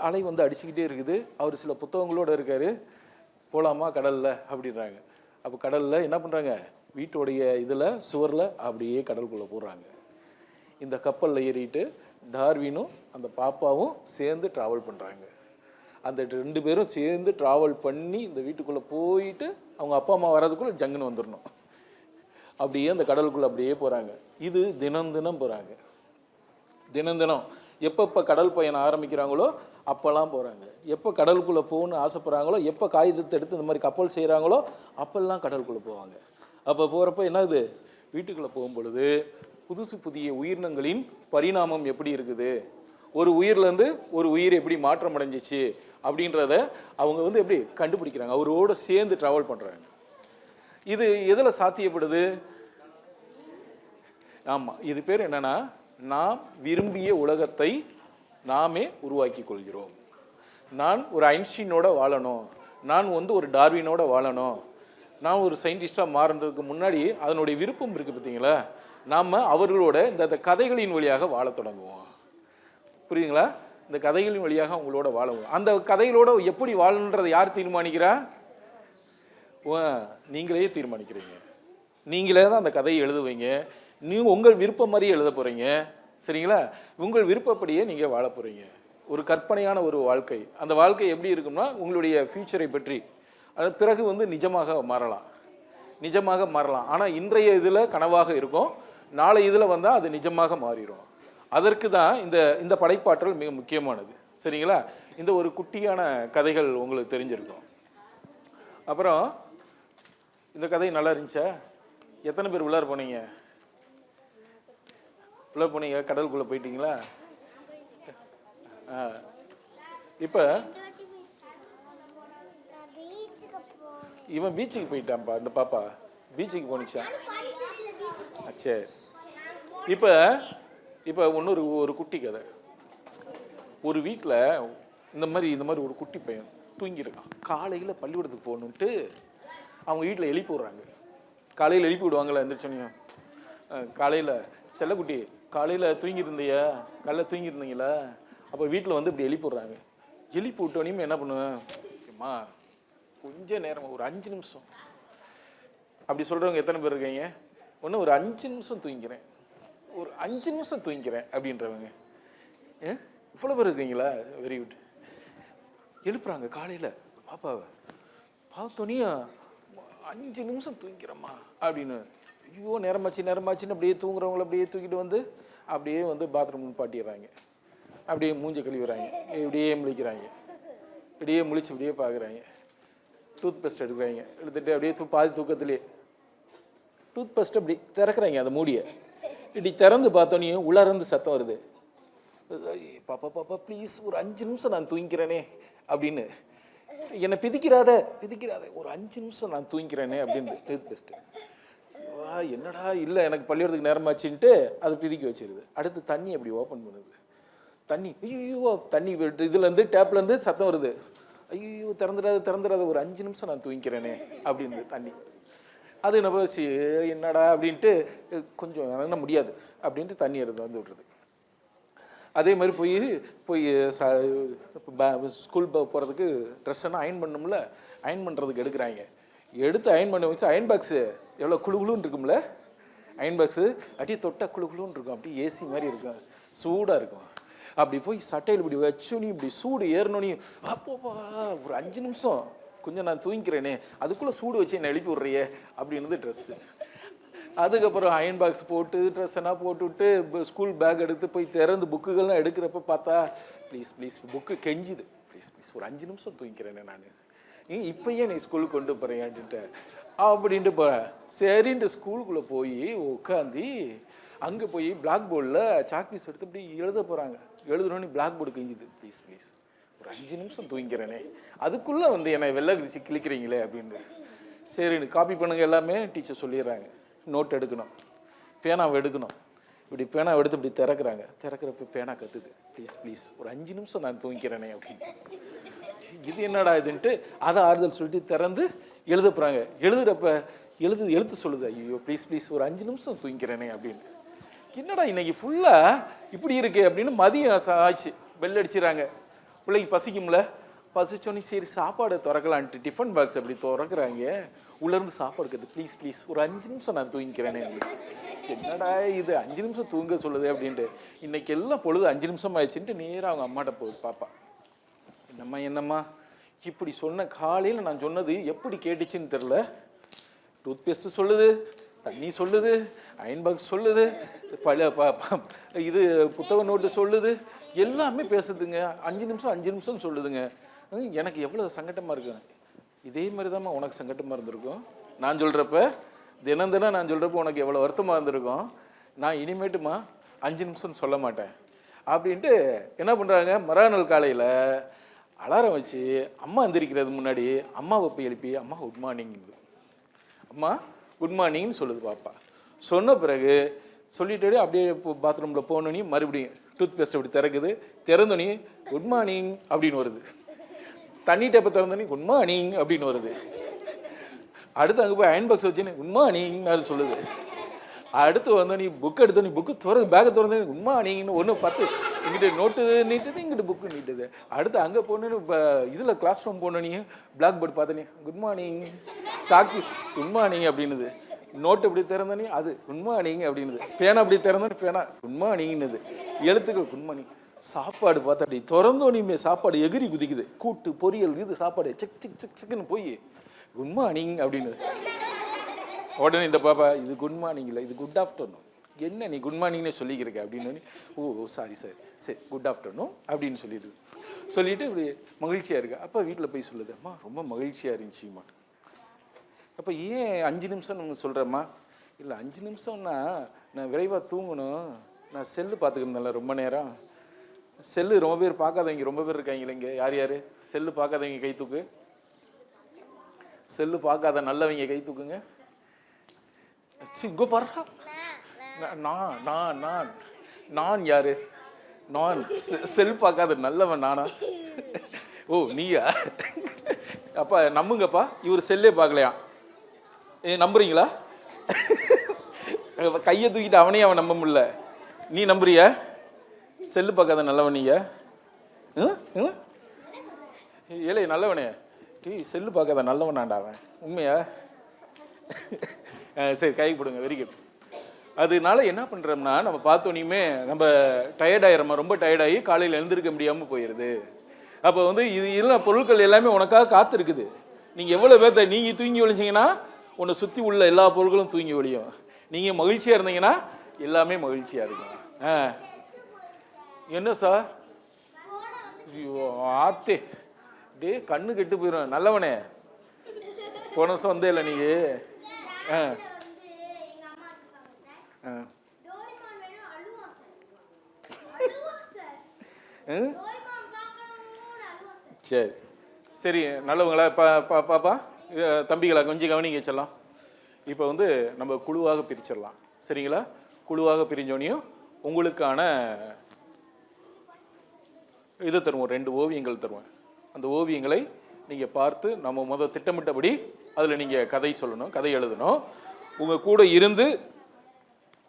அலை வந்து அடிச்சுக்கிட்டே இருக்குது. அவர் சில புத்தகங்களோடு இருக்காரு. போகலாமா கடலில் அப்படின்றாங்க. அப்போ கடலில் என்ன பண்ணுறாங்க, வீட்டுடைய இதில் சுவரில் அப்படியே கடலுக்குள்ளே போடுறாங்க. இந்த கப்பலில் ஏறிட்டு டார்வினும் அந்த பாப்பாவும் சேர்ந்து ட்ராவல் பண்ணுறாங்க. அந்த 2 பேரும் சேர்ந்து ட்ராவல் பண்ணி இந்த வீட்டுக்குள்ளே போயிட்டு அவங்க அப்பா அம்மா வர்றதுக்குள்ளே ஜங்குன்னு வந்துடணும். அப்படியே அந்த கடலுக்குள்ளே அப்படியே போகிறாங்க. இது தினம் தினம் போகிறாங்க. தினம் தினம் எப்போ கடல் பயணம் ஆரம்பிக்கிறாங்களோ அப்போல்லாம் போகிறாங்க. எப்போ கடலுக்குள்ளே போகணுன்னு ஆசைப்படுறாங்களோ, எப்போ காகிதத்தை எடுத்து இந்த மாதிரி கப்பல் செய்கிறாங்களோ அப்போல்லாம் கடலுக்குள்ளே போவாங்க. அப்போ போகிறப்ப என்னது, வீட்டுக்குள்ளே போகும்பொழுது புதிய உயிரினங்களின் பரிணாமம் எப்படி இருக்குது, ஒரு உயிர்லேருந்து ஒரு உயிர் எப்படி மாற்றம் அடைஞ்சிச்சு அப்படின்றத அவங்க வந்து எப்படி கண்டுபிடிக்கிறாங்க. அவரோட சேர்ந்து ட்ராவல் பண்ணுறாங்க. இது எதில் சாத்தியப்படுது? ஆமாம், இது பேர் என்னன்னா, நாம் விரும்பிய உலகத்தை நாமே உருவாக்கி கொள்கிறோம். நான் ஒரு ஐன்ஸ்டீனோட வாழணும், நான் வந்து ஒரு டார்வினோட வாழணும், நான் ஒரு சயின்டிஸ்டாக மாறுறதுக்கு முன்னாடி அதனுடைய விருப்பம் இருக்குது பார்த்தீங்களா, நாம் அவர்களோட இந்த கதைகளின் வழியாக வாழ தொடங்குவோம். புரியுதுங்களா? இந்த கதைகளின் வழியாக அவங்களோட வாழவும். அந்த கதைகளோட எப்படி வாழணுன்றதை யார் தீர்மானிக்கிறா? நீங்களே தீர்மானிக்கிறீங்க. நீங்களே தான் அந்த கதையை எழுதுவீங்க. நீங்கள் உங்கள் விருப்பம் மாதிரி எழுத போகிறீங்க. சரிங்களா? உங்கள் விருப்பப்படியே நீங்கள் வாழ போகிறீங்க. ஒரு கற்பனையான ஒரு வாழ்க்கை. அந்த வாழ்க்கை எப்படி இருக்கும்னா, உங்களுடைய ஃபியூச்சரை பற்றி அது பிறகு வந்து நிஜமாக மாறலாம். ஆனால் இன்றைய இதில் கனவாக இருக்கும், நாளை இதில் வந்தால் அது நிஜமாக மாறிடும். அதற்கு தான் இந்த படைப்பாற்றல் மிக முக்கியமானது. சரிங்களா? இந்த ஒரு குட்டியான கதைகள் உங்களுக்கு தெரிஞ்சிருக்கும். அப்புறம் இந்த கதை நல்லா இருந்துச்சா? எத்தனை பேர் உள்ளார போனீங்க? கடலுக்குள்ளே போயிட்டீங்களா? இப்போ இவன் பீச்சுக்கு போயிட்டான்ப்பா. இந்த பாப்பா பீச்சுக்கு போனிச்சா? சரி. இப்போ ஒரு குட்டி கதை. ஒரு வீட்டில் இந்த மாதிரி ஒரு குட்டி பையன் தூங்கியிருக்கான். காலையில் பள்ளிக்கூடத்துக்கு போகணுன்ட்டு அவங்க வீட்டில் எழுப்பி விடுறாங்க. காலையில் எழுப்பி விடுவாங்களா? எந்திரிச்சோன்னே காலையில் செல்லக்குட்டி காலையில் தூங்கியிருந்தீங்களா? அப்போ வீட்டில் வந்து இப்படி எழுப்பி விட்றாங்க. எழுப்பி விட்டோனையுமே என்ன பண்ணுவேன், அம்மா கொஞ்ச நேரம் ஒரு 5 நிமிஷம் அப்படி சொல்கிறவங்க எத்தனை பேர் இருக்கீங்க? ஒன்று ஒரு 5 நிமிஷம் தூங்கிக்கிறேன், ஒரு 5 நிமிஷம் தூங்கிக்கிறேன் அப்படின்றவங்க இவ்வளோ பேர் இருக்கீங்களா? Very good. எழுப்புறாங்க காலையில் பாப்பாவை. பார்த்தோன்னே 5 நிமிஷம் தூங்கிக்கிறேம்மா அப்படின்னு. ஐயோ நேரமாச்சின்னு அப்படியே தூங்குறவங்கள அப்படியே தூக்கிட்டு வந்து அப்படியே வந்து பாத்ரூம் பாட்டிடுறாங்க. அப்படியே மூஞ்சி கழுவிடுறாங்க, இப்படியே முழிக்கிறாங்க, இப்படியே முழிச்சு இப்படியே பார்க்குறாங்க. டூத் பேஸ்ட் எடுக்கிறாங்க, எடுத்துகிட்டு அப்படியே பாதி தூக்கத்துலேயே டூத் பேஸ்ட் அப்படி திறக்கிறாங்க. அந்த மூடியை இப்படி திறந்து பார்த்தோன்னே உள்ளாரந்து சத்தம் வருது, பாப்பா ப்ளீஸ் ஒரு 5 நிமிஷம் நான் தூங்கிக்கிறேனே அப்படின்னு. என்னை பிதிக்கிறாத ஒரு 5 நிமிஷம் நான் தூங்கிக்கிறேனே அப்படின்னு டூத் பேஸ்ட்டு. என்னடா இல்லை எனக்கு பள்ளிக்கூடத்துக்கு நேரமாச்சுன்ட்டு அது பிதிக்கி வச்சிருது. அடுத்து தண்ணி அப்படி ஓப்பன் பண்ணுது. தண்ணி ஐயோ தண்ணி இதுலேருந்து டேப்லேருந்து சத்தம் வருது. ஐயோ திறந்துடாத ஒரு 5 நிமிஷம் நான் தூங்கிக்கிறேனே அப்படின்னு தண்ணி. அது என்ன வச்சு என்னடா அப்படின்ட்டு கொஞ்சம் என்ன முடியாது அப்படின்ட்டு தண்ணி எடுத்து வந்து விட்ருது. அதே மாதிரி போய் ஸ்கூல் போகிறதுக்கு ட்ரெஸ் எல்லாம் அயன் பண்ணணும்ல, அயன் பண்ணுறதுக்கு எடுக்கிறாங்க. எடுத்து அயன் பண்ண வச்சு அயன் பாக்ஸு எவ்வளோ குழுன்னு இருக்கும்ல, அயன் பாக்ஸு அப்படியே தொட்டால் குழுன்னு இருக்கும், அப்படியே ஏசி மாதிரி இருக்கும், சூடாக இருக்கும். அப்படி போய் சட்டையில் இப்படி வச்சோன்னே இப்படி சூடு ஏறினோன்னே அப்போப்பா ஒரு 5 நிமிஷம் கொஞ்சம் நான் தூங்கிக்கிறேனே, அதுக்குள்ளே சூடு வச்சு என்னை எழுப்பி விட்றியே அப்படின்றது ட்ரெஸ்ஸு. அதுக்கப்புறம் அயன் பாக்ஸ் போட்டு ட்ரெஸ் எல்லாம் போட்டுவிட்டு ஸ்கூல் பேக் எடுத்து போய் திறந்து புக்குகள்லாம் எடுக்கிறப்ப பார்த்தா ப்ளீஸ் புக்கு கெஞ்சுது, ப்ளீஸ் ஒரு 5 நிமிஷம் தூங்கிக்கிறேனே நான், இப்பயே நீ ஸ்கூலுக்கு கொண்டு போகிறேன் அப்படின்ட்டு போகிறேன். சரின்ட்டு ஸ்கூலுக்குள்ளே போய் உட்காந்து அங்கே போய் பிளாக் போர்டில் சாக் பீஸ் எடுத்து இப்படி எழுத போகிறாங்க. எழுதுனோன்னு பிளாக் போர்டு கெஞ்சுது, ப்ளீஸ் ஒரு 5 நிமிஷம் தூங்கிக்கிறேனே, அதுக்குள்ளே வந்து என்னை வெள்ளை கிழிச்சு கிழிக்கிறீங்களே அப்படின்னு. சரின்னு காப்பி பண்ணுங்க எல்லாமே டீச்சர் சொல்லிடுறாங்க. நோட் எடுக்கணும், பேனாவை எடுக்கணும். இப்படி பேனாவை எடுத்து இப்படி திறக்கிறப்ப பேனா கத்துது, ப்ளீஸ் ஒரு 5 நிமிஷம் நான் தூங்கிக்கிறேனே அப்படின்னு. இது என்னடா இதுன்ட்டு அதை ஆறுதல் சொல்லிட்டு திறந்து எழுத போகிறாங்க. எழுதுறப்ப எழுத்து சொல்லுது, ஐயோ ப்ளீஸ் ஒரு 5 நிமிஷம் தூங்கிக்கிறேனே அப்படின்னு. என்னடா இன்னைக்கு ஃபுல்லாக இப்படி இருக்கு அப்படின்னு மதியம் ஆச்சு, பெல் அடிச்சிடறாங்க. பிள்ளைக்கு பசிக்கும்ல, பசிச்சோன்னே சரி சாப்பாடு திறக்கலான்ட்டு டிஃபன் பாக்ஸ் அப்படி திறக்கிறாங்க. உள்ளேருந்து சாப்பாடு கற்று ப்ளீஸ் ஒரு 5 நிமிஷம் நான் தூங்கிக்கிறேனே. என்னடா இது 5 நிமிஷம் தூங்க சொல்லுது அப்படின்ட்டு. இன்னைக்கு எல்லாம் பொழுது 5 நிமிஷம் ஆயிடுச்சுன்ட்டு நேராக அவங்க அம்மாட்ட போகுது பாப்பா. என்னம்மா இப்படி சொன்ன, காலையில் நான் சொன்னது எப்படி கேட்டுச்சுன்னு தெரில, டூத் பேஸ்ட்டு சொல்லுது, தண்ணி சொல்லுது, அயன் பாக்ஸ் சொல்லுது, பல இது புத்தக நோட்டு சொல்லுது, எல்லாமே பேசுதுங்க. 5 நிமிஷம் சொல்லுதுங்க. எனக்கு எவ்வளோ சங்கட்டமாக இருக்கு. இதே மாதிரி தான் உனக்கு சங்கட்டமாக இருந்திருக்கும். நான் சொல்கிறப்ப தினம் நான் சொல்கிறப்ப உனக்கு எவ்வளோ வருத்தமாக இருந்திருக்கும். நான் இனிமேட்டுமா 5 நிமிஷம் சொல்ல மாட்டேன் அப்படின்ட்டு என்ன பண்ணுறாங்க, மறுநாள் காலையில் அலாரம் வச்சு அம்மா எந்திரிக்கிறது முன்னாடி அம்மாவை போய் எழுப்பி அம்மா குட் மார்னிங், அம்மா குட் மார்னிங்னு சொல்லுது பாப்பா. சொன்ன பிறகு சொல்லிட்டு அப்படியே பாத்ரூமில் போனோன்னே மறுபடியும் டூத் பேஸ்ட் அப்படி திறக்குது. திறந்தோன்னே குட் மார்னிங் அப்படின்னு வருது. தண்ணி டேப்பை திறந்தோன்னே குட் மார்னிங் அப்படின்னு வருது. அடுத்து அங்கே போய் அயன் பாக்ஸ் வச்சுன்னு குட் மார்னிங் சொல்லுது. அடுத்து வந்தோன்னே புக் எடுத்தோன்னே புக்கு பேக்கை திறந்தோன்னே குட் மார்னிங்னு 1:10 இங்கிட்ட நோட்டு நீட்டுது, இங்கிட்ட புக்கு நீட்டுது. அடுத்து அங்கே போனோன்னு இப்போ இதில் கிளாஸ் ரூம் போனோன்னே பிளாக் போர்டு பார்த்தோன்னே good morning, chalk piece good morning அப்படின்னுது. நோட்டு இப்படி திறந்தோன்னே அது குட் மார்னிங் அப்படின்னுது. பேனா அப்படி திறந்தோன்னே பேனா குட் மார்னிங்னுது. எழுத்துக்கள் குட் மார்னிங். சாப்பாடு பார்த்தா அப்படி திறந்தோன்னே சாப்பாடு எகிரி குதிக்குது. கூட்டு பொரியல் இது சாப்பாடு சிக் சிக் சிக் சிக்குன்னு போய் குட் மார்னிங் அப்படின்னு. உடனே இந்த பாப்பா இது குட் மார்னிங் இல்லை, இது குட் ஆஃப்டர்நூன். என்ன நீ குட் மார்னிங்னே சொல்லிக்கிறக்க அப்படின்னு. ஓ சாரி சரி குட் ஆஃப்டர்நூன் அப்படின்னு சொல்லிட்டு இப்படி மகிழ்ச்சியாக இருக்கு. அப்போ வீட்டில் போய் சொல்லுது, அம்மா ரொம்ப மகிழ்ச்சியாக இருந்துச்சும்மா. அப்போ ஏன் 5 நிமிஷம் நம்ம சொல்கிறேம்மா? இல்லை 5 நிமிஷம்னா நான் விரைவாக தூங்கணும், நான் செல்லு பார்த்துக்கிருந்தேன்ல ரொம்ப நேரம். செல்லு ரொம்ப பேர் பார்க்காதவங்க ரொம்ப பேர் இருக்காங்களே இங்கே. யார் செல்லு பார்க்காதவங்க கை தூக்கு. செல்லு பார்க்காத நல்லவங்க கை தூக்குங்க. இங்கே பாருடா. நான் யாரு? நான் செல் பார்க்காத நல்லவன் நானா? ஓ நீயா? அப்பா நம்புங்கப்பா, இவர் செல்லே பார்க்கலையா? நம்புறீங்களா? கையை தூக்கிட்டு அவனே அவன் நம்ப முடியல. நீ நம்புறிய? செல்லு பார்க்காத நல்லவன் நீங்க? ஏலே நல்லவனே, செல்லு பார்க்காத நல்லவனாண்டா அவன். உண்மையா? சரி கை போடுங்க. Very good. அதனால என்ன பண்ணுறோம்னா நம்ம பார்த்தோன்னே நம்ம டயர்டாயிரமா, ரொம்ப டயர்டாகி காலையில் எழுந்திருக்க முடியாமல் போயிடுது. அப்போ இது இதெல்லாம் பொருட்கள் எல்லாமே உனக்காக காத்திருக்குது. நீங்கள் எவ்வளோ பேர்த்த நீங்கள் தூங்கி ஒழிச்சிங்கன்னா உன்னை சுற்றி உள்ள எல்லா பொருட்களும் தூங்கி ஒழியும். நீங்கள் மகிழ்ச்சியாக இருந்தீங்கன்னா எல்லாமே மகிழ்ச்சியாக இருக்கும். என்ன சார் ஆத்தே டே கண்ணு கெட்டு போயிடும். நல்லவனே போன வருஷம் வந்தே இல்லை நீங்கள். சரி சரி நல்லவங்களா பாப்பா தம்பிகளா கொஞ்சம் கவனிங்க வச்சிடலாம். இப்போ நம்ம குழுவாக பிரிச்சிடலாம். சரிங்களா? குழுவாக பிரிஞ்சோனையும் உங்களுக்கான இது தருவோம், 2 ஓவியங்கள் தருவேன். அந்த ஓவியங்களை நீங்கள் பார்த்து நம்ம திட்டமிட்டபடி அதில் நீங்கள் கதை சொல்லணும், கதை எழுதணும். உங்கள் கூட இருந்து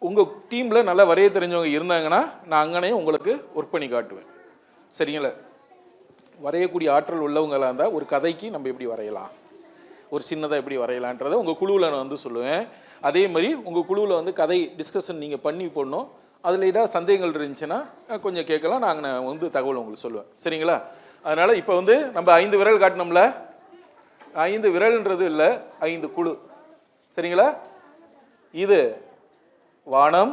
உங்கள் டீமில் நல்லா வரைய தெரிஞ்சவங்க இருந்தாங்கன்னா நான் அங்கனே உங்களுக்கு ஒர்க் பண்ணி காட்டுவேன். சரிங்களா? வரையக்கூடிய ஆற்றல் உள்ளவங்களாக இருந்தால் ஒரு கதைக்கு நம்ம எப்படி வரையலாம், ஒரு சின்னதாக எப்படி வரையலான்றதை உங்கள் குழுவில் நான் சொல்லுவேன். அதே மாதிரி உங்கள் குழுவில் கதை டிஸ்கஷன் நீங்கள் பண்ணி போடணும். அதில் ஏதாவது சந்தேகங்கள் இருந்துச்சுன்னா கொஞ்சம் கேட்கலாம், நான் தகவல் உங்களுக்கு சொல்லுவேன். சரிங்களா? அதனால் இப்போ நம்ம 5 விரல் காட்டினோம்ல, 5 விரல்ன்றது இல்லை, 5 குழு. சரிங்களா? இது வானம்,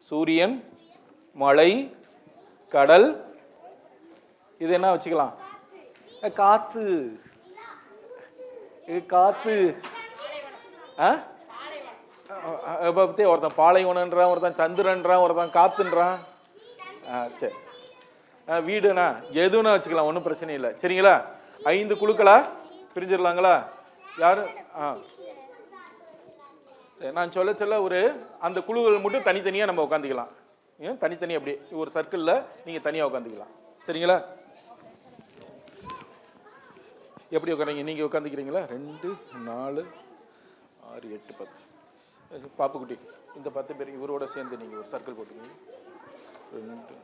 சூரியன், மழை, கடல். இது என்ன வச்சுக்கலாம்? காத்து. காத்து. ஒருத்தன் பாலைவனன்றான், ஒருத்தன் சந்திரன்றான், ஒருத்தன் காத்துன்றான். சரி வீடுனா எதுனா வச்சுக்கலாம், ஒன்றும் பிரச்சனை இல்லை. சரிங்களா? 5 குழுக்களா பிரிஞ்சிடலாங்களா? யாரு? நான் சொல்ல அந்த குழுக்கள் மட்டும் தனித்தனியாக நம்ம உட்காந்துக்கலாம். தனித்தனி அப்படியே ஒரு சர்க்கிளில் நீங்கள் தனியாக உட்காந்துக்கலாம். சரிங்களா? எப்படி உட்காரீங்க? நீங்கள் உட்காந்துக்கிறீங்களா? 2 4 6 8 10. பாப்புக்குட்டி இந்த 10 பேர் இவரோட சேர்ந்து நீங்கள் ஒரு சர்க்கிள் போட்டுக்கீங்க. 2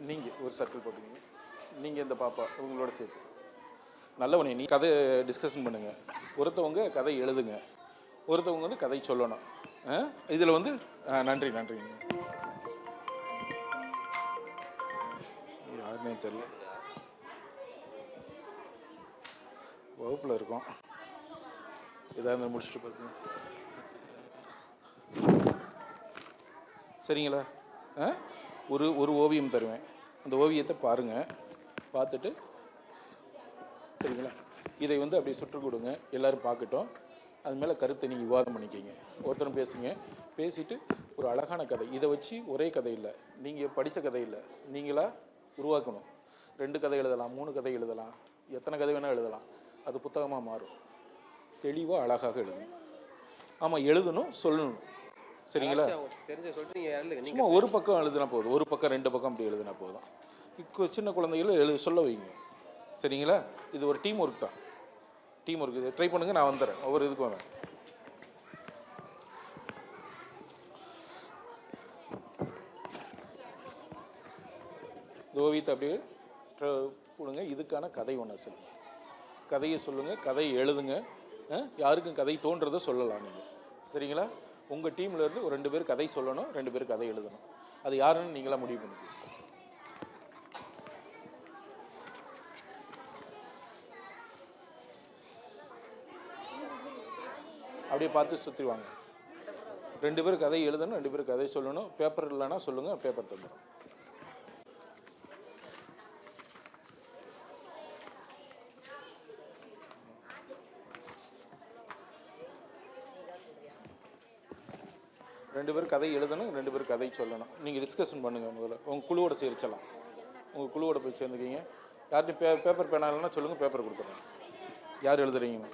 நீங்கள் ஒரு சர்க்கிள் போட்டுக்கீங்க. நீங்கள் இந்த பாப்பா இவங்களோட சேர்த்து. நல்லவனே நீ கதை டிஸ்கஷன் பண்ணுங்க. ஒருத்தவங்க கதை எழுதுங்க, ஒருத்தவங்க கதை சொல்லணும். இதில் நன்றி யாருன்னே தெரியல, வகுப்பில் இருக்கோம். ஏதாவது முடிச்சுட்டு பார்த்துங்க. சரிங்களா? ஒரு ஒரு ஓவியம் தருவேன், அந்த ஓவியத்தை பாருங்கள். பார்த்துட்டு சரிங்களா, இதை வந்து அப்படியே சுற்று கொடுங்க, எல்லோரும் பார்க்கட்டும். அது மேலே கருத்தை நீங்கள் விவாதம் பண்ணிக்கிங்க, ஒருத்தரும் பேசுங்க. பேசிட்டு ஒரு அழகான கதை, இதை வச்சு ஒரே கதை இல்லை, நீங்கள் படித்த கதை இல்லை, நீங்களாக உருவாக்கணும். 2 கதை எழுதலாம், 3 கதை எழுதலாம், எத்தனை கதை வேணால் எழுதலாம். அது புத்தகமாக மாறும். தெளிவாக அழகாக எழுதணும். ஆமாம், எழுதணும், சொல்லணும். சரிங்களா? சும்மா ஒரு பக்கம் எழுதுனா போதும், ஒரு பக்கம் 2 பக்கம் அப்படி எழுதுனா போதும். இப்போ சின்ன குழந்தைகளை சொல்ல வைங்க. சரிங்களா? இது ஒரு டீம் ஒர்க் தான். டீம் ஒர்க் இது ட்ரை பண்ணுங்கள், நான் வந்துடுறேன். ஒவ்வொரு இதுக்கும் வரேன். இந்த ஓவியத்தை அப்படியே கொடுங்க. இதுக்கான கதை ஒன்று சொல்லுங்கள், கதையை சொல்லுங்கள், கதையை எழுதுங்க. யாருக்கும் கதை தோன்றதை சொல்லலாம் நீங்கள். சரிங்களா? உங்கள் டீம்லேருந்து ஒரு 2 பேர் கதை சொல்லணும், 2 பேர் கதை எழுதணும். அது யாருன்னு நீங்களாக முடிவு பண்ணிக்கணும். அப்படியே பார்த்து சுற்றி வாங்க. 2 பேர் கதை எழுதணும், 2 பேர் கதை சொல்லணும். பேப்பர் இல்லைன்னா சொல்லுங்கள், பேப்பர் தந்துடும். ரெண்டு பேர் கதை எழுதணும், 2 பேர் கதை சொல்லணும். நீங்கள் டிஸ்கஷன் பண்ணுங்கள். முதல்ல உங்கள் குழுவோட சேர்ச்சலாம். உங்கள் குழுவோட போய் சேர்ந்துக்கிங்க. யார்கிட்டையும் பேப்பர் பேனா இல்லைன்னா சொல்லுங்கள், பேப்பர் கொடுத்துருங்க. யார் எழுதுறீங்க?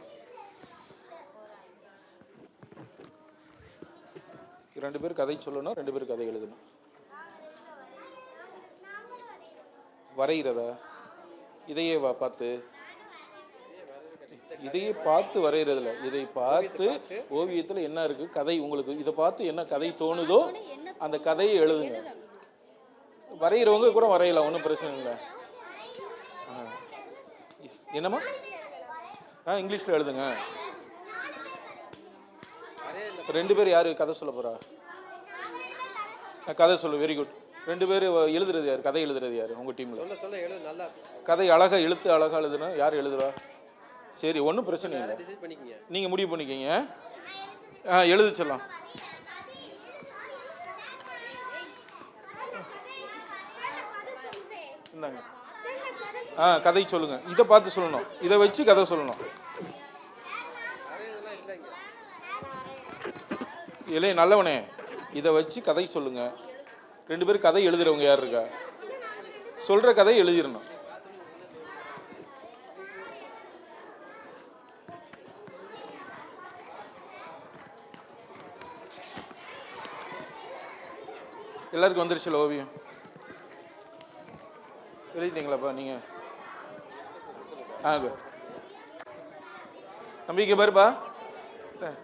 2 பேர் கதை சொல்லணும், 2 பேர் கதை எழுதணும். வரைகிறதா? இதையே பார்த்து, இதையே பார்த்து வரைகிறதில்ல, இதை பார்த்து ஓவியத்தில் என்ன இருக்குது கதை, உங்களுக்கு இதை பார்த்து என்ன கதை தோணுதோ அந்த கதையை எழுதுங்க. வரைகிறவங்க கூட வரையலாம், ஒன்றும் பிரச்சனை இல்லை. என்னம்மா? இங்கிலீஷில் எழுதுங்க. 2 பேர் யார் கதை சொல்ல போகிறா? கதை சொல்லு. Very good. 2 பேர் எழுதுறது யார்? கதை எழுதுறது யார் உங்கள் டீமில்? கதை அழகாக அழகாக எழுதுனா யார் எழுதுவா? சரி, ஒன்றும் பிரச்சனை இல்லை, நீங்கள் முடிவு பண்ணிக்கிங்க. எழுத சொல்லலாம். இந்தாங்க. கதை சொல்லுங்க. இதை பார்த்து சொல்லணும், இதை வச்சு கதை சொல்லணும். இல்லை நல்லவனே, இதை வச்சு கதை சொல்லுங்க. 2 பேர் கதை எழுதுறவங்க யார் இருக்கா? சொல்ற கதை எழுதிடணும். எல்லாருக்கும் வந்துருச்சுல ஓவியம்? எழுதிட்டீங்களாப்பா நீங்கள்? நம்பிக்கை பாருப்பா,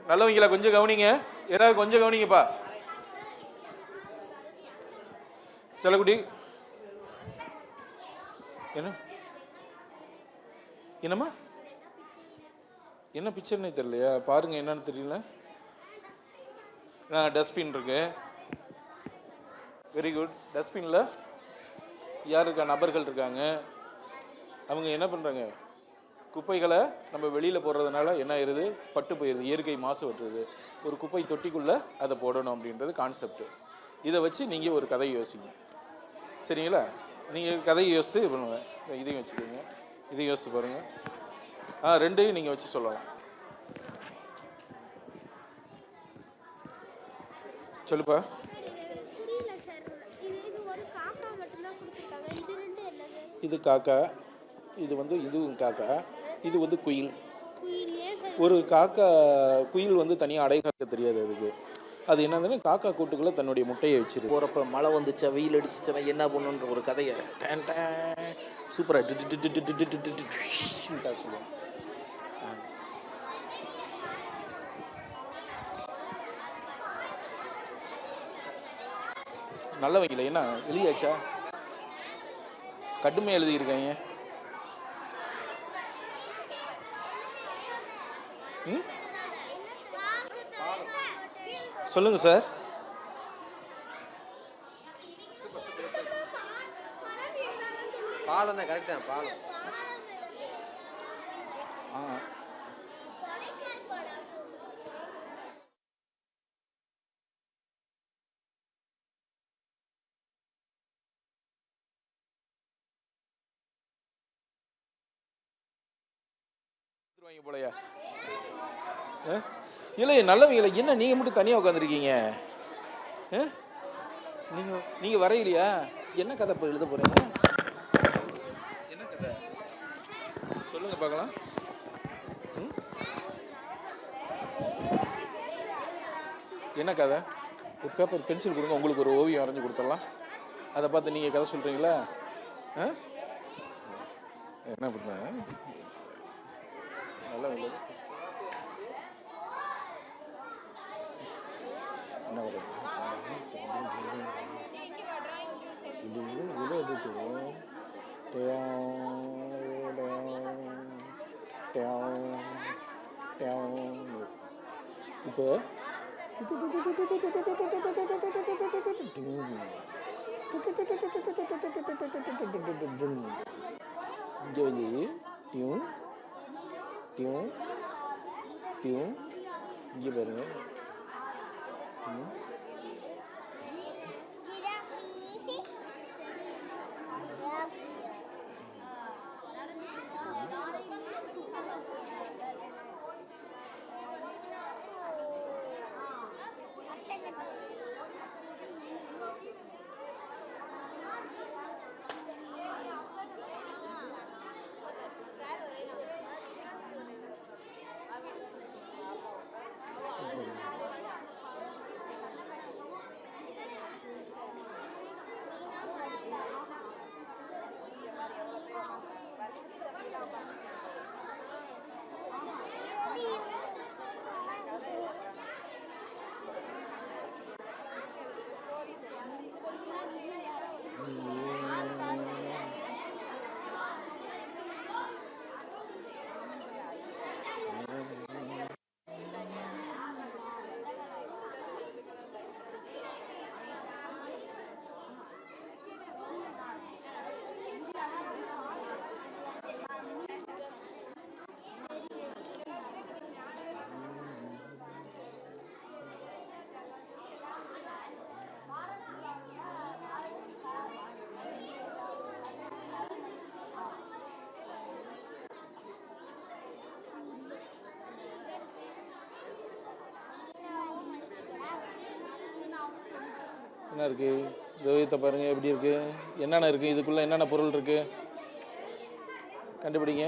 நல்லவங்களா கொஞ்சம் கவனிங்க, எல்லாரும் கொஞ்சம் கவனிங்கப்பா. செல்லக்குட்டி என்ன என்னம்மா என்ன பிக்சர்னே தெரியலையா? பாருங்க, என்னன்னு தெரியல. டஸ்ட்பின் இருக்கு. Very good. டஸ்ட்பினில் யார் இருக்கா? நபர்கள் இருக்காங்க. அவங்க என்ன பண்ணுறாங்க? குப்பைகளை நம்ம வெளியில் போடுறதுனால என்ன ஆயிடுது? பட்டு போயிடுது, இயற்கை மாசு வட்டுறது. ஒரு குப்பை தொட்டிக்குள்ளே அதை போடணும் அப்படின்றது கான்செப்ட். இதை வச்சு நீங்கள் ஒரு கதையை யோசிங்க. சரிங்களா? நீங்கள் கதையை யோசித்து பண்ணுவேன். இதையும் வச்சுக்கோங்க, இதையும் யோசித்து பாருங்கள். 2ஐயும் நீங்கள் வச்சு சொல்லலாம். சொல்லுப்பா. இது காக்கா, இது வந்து இதுவும் காக்கா, இது வந்து குயில். ஒரு காக்கா குயில் வந்து தனியாக அடைகாக்க தெரியாது அதுக்கு. அது என்னதுன்னா காக்கா கூட்டுக்குள்ளே தன்னுடைய முட்டையை வச்சிருக்கு. போகிறப்ப மழை வந்துச்சா, வெயில் அடிச்சுச்சுன்னா என்ன பண்ணுன்ற ஒரு கதையை சூப்பராக சொல்லுவோம். நல்லவங்கள என்ன எழுதியாச்சா? கடுமையாக எழுதியிருக்காங்க. சொல்லுங்க சார். பாலம் தான் கரெக்டா? பாலம் வாங்க போலையா? இல்லை நல்லவங்கள என்ன நீங்கள் மட்டும் தனியாக உட்காந்துருக்கீங்க? நீங்கள் வரையிலையா? என்ன கதை இப்போ எழுத போகிறீங்க? என்ன கதை சொல்லுங்கள் பார்க்கலாம். என்ன கதை? ஒரு பேப்பர் பென்சில் கொடுங்க, உங்களுக்கு ஒரு ஓவியம் வரைஞ்சி கொடுத்துடலாம். அதை பார்த்து நீங்கள் கதை சொல்கிறீங்களா? என்ன பண்ணுறேன் நல்லா இல்லை என்ன வருது இப்போ இங்கே வந்து டியூன் டியூன் டியூன் இங்கே பாருங்க. என்ன இருக்குது? இந்த ஓவியத்தை பாருங்கள் எப்படி இருக்குது, என்னென்ன இருக்குது, இதுக்குள்ளே என்னென்ன பொருள் இருக்குது கண்டுபிடிங்க.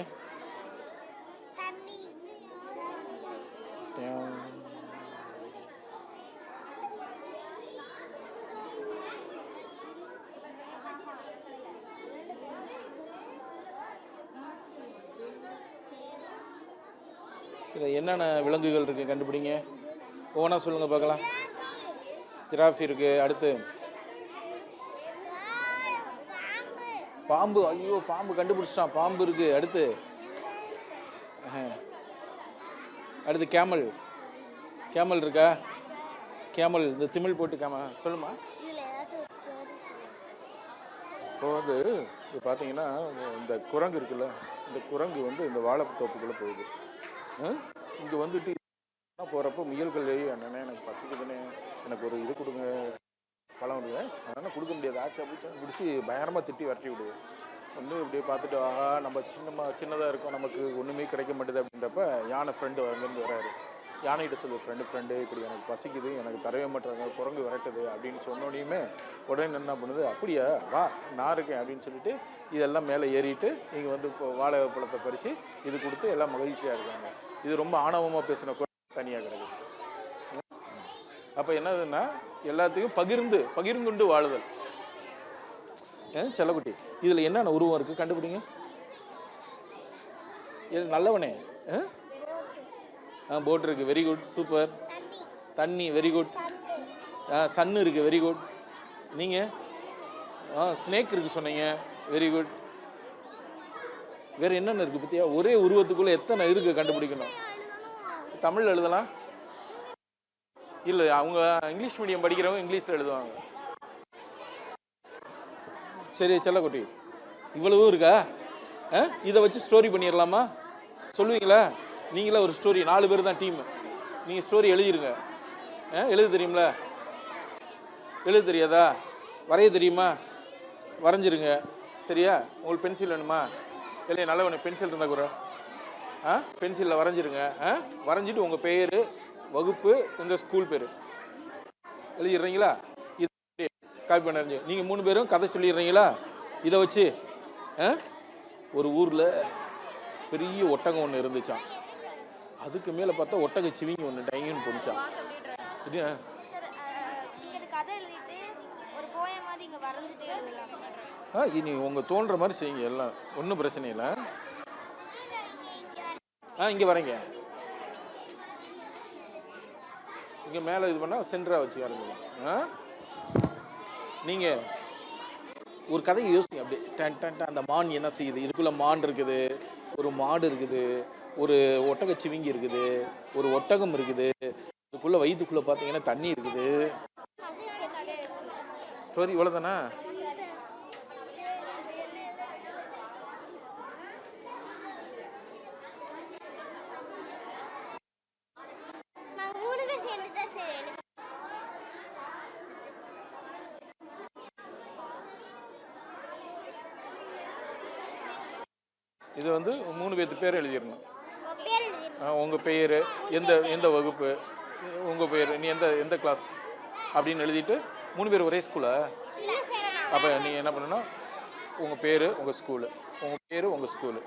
இதில் என்னென்ன விலங்குகள் இருக்குது கண்டுபிடிங்க. ஒவ்வொன்றா சொல்லுங்கள் பார்க்கலாம். ஜிராஃபி இருக்குது. அடுத்து பாம்பு. ஐயோ பாம்பு கண்டுபிடிச்சிட்டான். பாம்பு இருக்குது. அடுத்து அடுத்து கேமல். கேமல் இருக்கா? கேமல் இந்த திமிழ் போட்டு கேமல் சொல்லுமா. இப்போ வந்து இப்போ பார்த்தீங்கன்னா இந்த குரங்கு இருக்குல்ல, இந்த குரங்கு வந்து இந்த வாழைத்தோப்புக்குள்ளே போகுது. இங்கே வந்துட்டு போகிறப்போ முயல்கள் அண்ணனே எனக்கு பச்சைக்குதுன்னு எனக்கு ஒரு இது கொடுங்க, பழம் விடுவேன். அதனால் கொடுக்க முடியாது. ஆச்சா பூச்சான்னு பிடிச்சி பயங்கரமாக திட்டி விரட்டி விடுவேன். வந்து இப்படியே பார்த்துட்டு ஆஹா நம்ம சின்னதாக இருக்கோம், நமக்கு ஒன்றுமே கிடைக்க மாட்டேது அப்படின்றப்ப யானை ஃப்ரெண்டு அங்கேருந்து வராரு. யானைகிட்ட சொல்லு, ஃப்ரெண்டு இப்படி எனக்கு பசிக்குது, எனக்கு தரவே மாட்டாங்க, குரங்கு விரட்டுது அப்படின்னு சொன்னோடையுமே உடனே என்ன பண்ணுது, அப்படியா வா நான் இருக்கேன் அப்படின்னு சொல்லிட்டு இதெல்லாம் மேலே ஏறிட்டு இங்கே வந்து இப்போ வாழை பழத்தை பறித்து இது கொடுத்து எல்லாம் மகிழ்ச்சியாக இருக்காங்க. இது ரொம்ப ஆணவமாக பேசின தனியாக கிடக்குது. அப்போ என்னதுன்னா எல்லாத்தையும் பகிர்ந்துண்டு வாழுதல். செல்லக்குட்டி இதில் என்னென்ன உருவம் இருக்குது கண்டுபிடிங்க. நல்லவனே. போட் இருக்குது, வெரி குட், சூப்பர். தண்ணி, வெரி குட். சன்னு இருக்குது, வெரி குட். நீங்கள் ஸ்னேக் இருக்குது சொன்னீங்க, வெரி குட். வேறு என்னென்ன இருக்குது பற்றியா? ஒரே உருவத்துக்குள்ளே எத்தனை இருக்குது கண்டுபிடிக்கணும். தமிழ் எழுதலாம். இல்லை அவங்க இங்கிலீஷ் மீடியம் படிக்கிறவங்க இங்கிலீஷில் எழுதுவாங்க. சரி செல்லக்குட்டி இவ்வளவும் இருக்கா? இதை வச்சு ஸ்டோரி பண்ணிடலாமா? சொல்லுவீங்களா? நீங்களா ஒரு ஸ்டோரி, 4 பேர் தான் டீம், நீங்கள் ஸ்டோரி எழுதிருங்க. எழுத தெரியுங்களா? எழுத தெரியாதா? வரைய தெரியுமா? வரைஞ்சிருங்க. சரியா? உங்களுக்கு பென்சில் வேணுமா? இல்லையா? நல்ல பென்சில் இருந்தால் கூட பென்சிலில் வரைஞ்சிருங்க. வரைஞ்சிட்டு உங்கள் பேர், வகுப்பு, உங்கள் ஸ்கூல் பேர் எழுதிடுறீங்களா? இது காப்பி பண்ணி நீங்கள் 3 பேரும் கதை சொல்லிடுறீங்களா? இதை வச்சு ஒரு ஊரில் பெரிய ஒட்டகம் ஒன்று இருந்துச்சான். அதுக்கு மேலே பார்த்தா ஒட்டக சிவிங்கி ஒன்று டைங்கன்னு போனிச்சான். இது இனி உங்கள் தோன்ற மாதிரி செய்யுங்க, எல்லாம் ஒன்றும் பிரச்சனை இல்லை. இங்கே வரீங்க, இங்கே மேலே இது பண்ணால் சென்டராக வச்சு ஆரம்பிக்கலாம். நீங்கள் ஒரு கதையை யோசிங்க அப்படியே. டன் டன் அந்த மான் என்ன செய்யுது, இதுக்குள்ளே மான் இருக்குது, ஒரு மாடு இருக்குது, ஒரு ஒட்டக சிவிங்கி இருக்குது, ஒரு ஒட்டகம் இருக்குது, இதுக்குள்ளே வயிற்றுக்குள்ளே பார்த்தீங்கன்னா தண்ணி இருக்குது. ஸ்டோரி இவ்வளோதானா? இது வந்து 3 பேர்த்து பேர் எழுதிடணும். உங்கள் பெயர், எந்த வகுப்பு, உங்கள் பேர், நீ எந்த கிளாஸ் அப்படின்னு எழுதிட்டு 3 பேர் ஒரே ஸ்கூலா? அப்போ நீங்கள் என்ன பண்ணணும், உங்கள் பேர், உங்கள் ஸ்கூலு, உங்கள் பேர், உங்கள் ஸ்கூலு,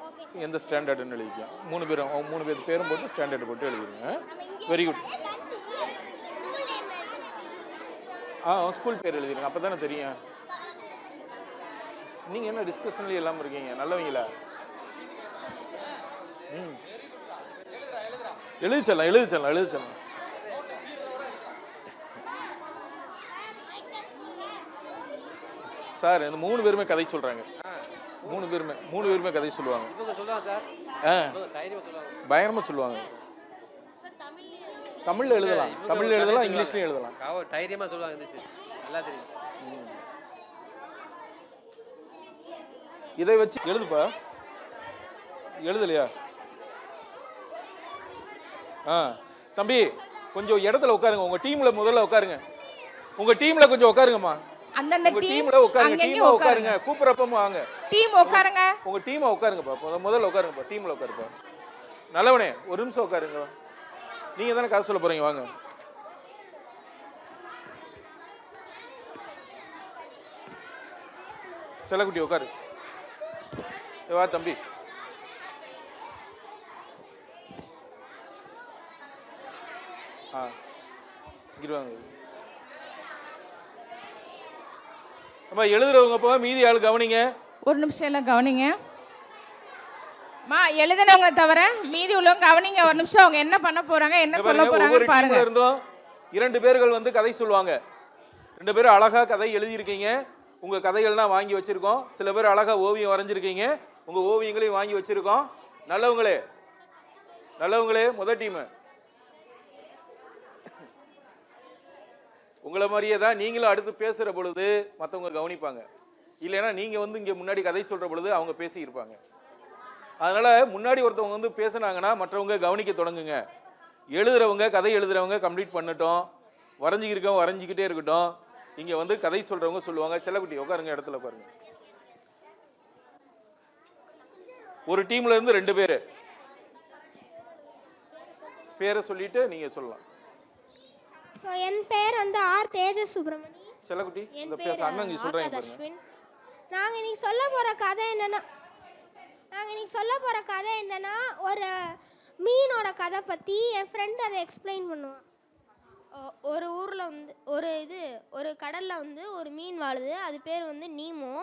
எந்த ஸ்டாண்டர்டுன்னு எழுதிக்கலாம். 3 பேரும் 3 பேர் பேரும் போட்டு ஸ்டாண்டர்டு போட்டு எழுதிடுங்க. Very good. ஸ்கூல் பேர் எழுதிடுங்க, அப்போ தானே தெரியும். நீங்கள் என்ன டிஸ்கஷன்லேயே இல்லாமல் இருக்கீங்க, நல்லவங்களா? எழுதிச்சலாம். சார் இந்த 3 பேருமே கதை சொல்றாங்க. 3 பேருமே கதை சொல்லுவாங்க. பயங்கரமா சொல்லுவாங்க. தமிழ்ல எழுதலாம், இங்கிலீஷ்லயும் எழுதலாம். தைரியமா சொல்லுவாங்க. நல்லா தெரியும். இதை வச்சு எழுதுப்பா. எழுதலையா? தம்பி கொஞ்சம் இடத்துல உட்காருங்க. உங்க டீம்ல முதல்ல உட்காருங்க. உங்க டீம்ல கொஞ்சம் உட்காருங்கம்மா. அந்தந்த டீம்ல உட்காருங்க. டீம்ல உட்காருங்க. கூப்பிடுறப்ப வாங்க. டீம் உட்காருங்க. உங்க டீம்ல உட்காருங்கப்பா. முதல்ல உட்காருங்கப்பா. டீம்ல உட்காருப்பா. நல்லவனே ஒரு நிமிஷம் உட்காருங்க. நீங்க தானே கதை சொல்ல போறீங்க, வாங்க. செல்லக்குட்டி உட்காரு. வா தம்பி. அம்மா எழுதுறவங்க போக மீதி ஆள் கவனிங்க. ஒரு நிமிஷம் எல்லாம் கவனிங்க. எழுதினவங்க தவிர மீதி உள்ளவங்க கவனிங்க. ஒரு நிமிஷம் அவங்க என்ன பண்ண போறாங்க, என்ன சொல்ல போறாங்க பாருங்க. இருந்தோம் 2 பேர்கள் வந்து கதை சொல்லுவாங்க. 2 பேரும் அழகா கதை எழுதியிருக்கீங்க. உங்க கதைகள்லாம் வாங்கி வச்சிருக்கோம். சில பேர் அழகா ஓவியம் வரைஞ்சிருக்கீங்க. உங்க ஓவியங்களையும் வாங்கி வச்சிருக்கோம். நல்லவங்களே முதல் டீம். உங்களை மாதிரியே தான் நீங்களும் அடுத்து பேசுற பொழுது மற்றவங்க கவனிப்பாங்க. இல்லைன்னா நீங்க வந்து இங்க முன்னாடி கதை சொல்ற பொழுது அவங்க பேசி இருப்பாங்க. அதனால முன்னாடி ஒருத்தவங்க வந்து பேசுனாங்கன்னா மற்றவங்க கவனிக்க தொடங்குங்க. எழுதுறவங்க, கதை எழுதுறவங்க கம்ப்ளீட் பண்ணட்டும். வரைஞ்சிக்கிட்டே இருக்கட்டும். இங்க வந்து கதை சொல்றவங்க சொல்லுவாங்க. செல்லக்குட்டி உட்காருங்க, இடத்துல உட்காருங்க. ஒரு டீம்ல இருந்து 2 பேரு பேரை சொல்லிட்டு நீங்க சொல்லலாம். என் பேர் வந்து ஆர் தேஜஸ் சுப்ரமணி. செல்லக்குட்டி இந்த பேச அண்ணன் சொல்றேன் பாருங்க. நாங்க இன்னைக்கு சொல்ல போற கதை என்னன்னா ஒரு மீனோட கதை பத்தி. என் ஃப்ரெண்ட் அதை எக்ஸ்பிளைன் பண்ணுவான். ஒரு ஊர்ல வந்து ஒரு கடல்ல வந்து ஒரு மீன் வாழுது. அது பேர் வந்து நீமோ.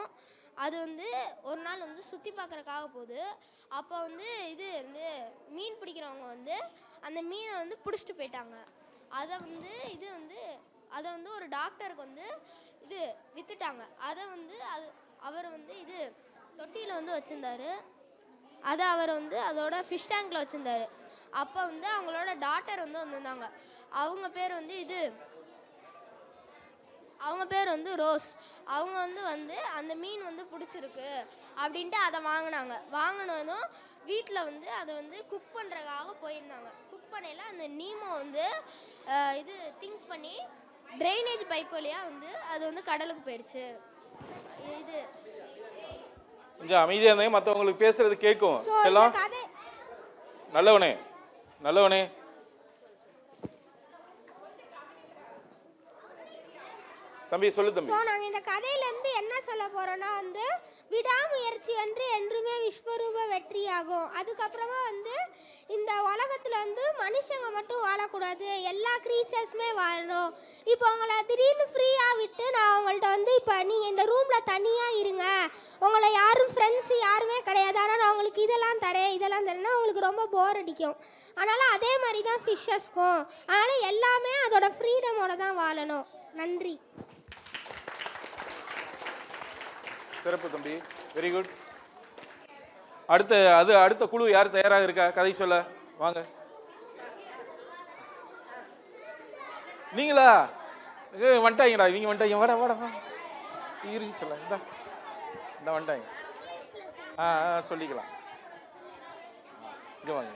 அது வந்து ஒரு நாள் வந்து சுற்றி பார்க்குறக்காக போகுது. அப்போ வந்து மீன் பிடிக்கிறவங்க வந்து அந்த மீனை வந்து பிடிச்சிட்டு போயிட்டாங்க. அதை வந்து ஒரு டாக்டருக்கு வந்து விற்றுட்டாங்க. அதை வந்து அவர் வந்து தொட்டியில் வந்து வச்சுருந்தாரு. அதை அவர் வந்து அதோட ஃபிஷ் டேங்கில் வச்சுருந்தாரு. அப்போ வந்து அவங்களோட டாட்டர் வந்து வந்திருந்தாங்க. அவங்க பேர் வந்து ரோஸ். அவங்க வந்து அந்த மீன் வந்து பிடிச்சிருக்கு அப்படின்ட்டு அதை வாங்கினதும் வீட்டில் வந்து அதை வந்து குக் பண்ணுறதுக்காக போயிருந்தாங்க. குக் பண்ணையில் அந்த நீமோ வந்து திங்க் பண்ணி ட்ரைனேஜ் பைப் வழியாக வந்து அது வந்து கடலுக்கு போயிடுச்சு. கொஞ்சம் அமைதியாக இருந்தாங்க, மற்றவங்களுக்கு பேசுறது கேட்கும். நல்லவனே நல்லவனே. தம்பி சொல்லு தம்பி. ஸோ நாங்கள் இந்த கதையிலேருந்து என்ன சொல்ல போகிறோன்னா வந்து விடாமுயற்சி வந்து என்றுமே விஸ்வரூப வெற்றியாகும். அதுக்கப்புறமா வந்து இந்த உலகத்தில் வந்து மனுஷங்க மட்டும் வாழக்கூடாது, எல்லா க்ரீச்சர்ஸுமே வாழணும். இப்போ உங்களை திடீர்னு ஃப்ரீயாக விட்டு நான் உங்கள்கிட்ட வந்து இப்போ நீங்கள் இந்த ரூமில் தனியாக இருங்க, உங்களை யாரும் ஃப்ரெண்ட்ஸு யாருமே கிடையாது, ஆனால் நான் உங்களுக்கு இதெல்லாம் தரேன்னா உங்களுக்கு ரொம்ப போர் அடிக்கும். அதனால் அதே மாதிரி தான் ஃபிஷ்ஷஸ்க்கும். அதனால் எல்லாமே அதோட ஃப்ரீடமோட தான் வாழணும். நன்றி. சிறப்பு தம்பி, வெரி குட். அடுத்த குழு யார் தயாராக இருக்கா கதை சொல்ல? வாங்க. நீங்களா? வந்துட்டாங்கடா இவங்க வந்துட்டாங்க. வாடா வாடா வா. இருச்சு சொல்ல இந்த வந்துட்டாங்க. சொல்லிக்கலாம். இங்கே வாங்க.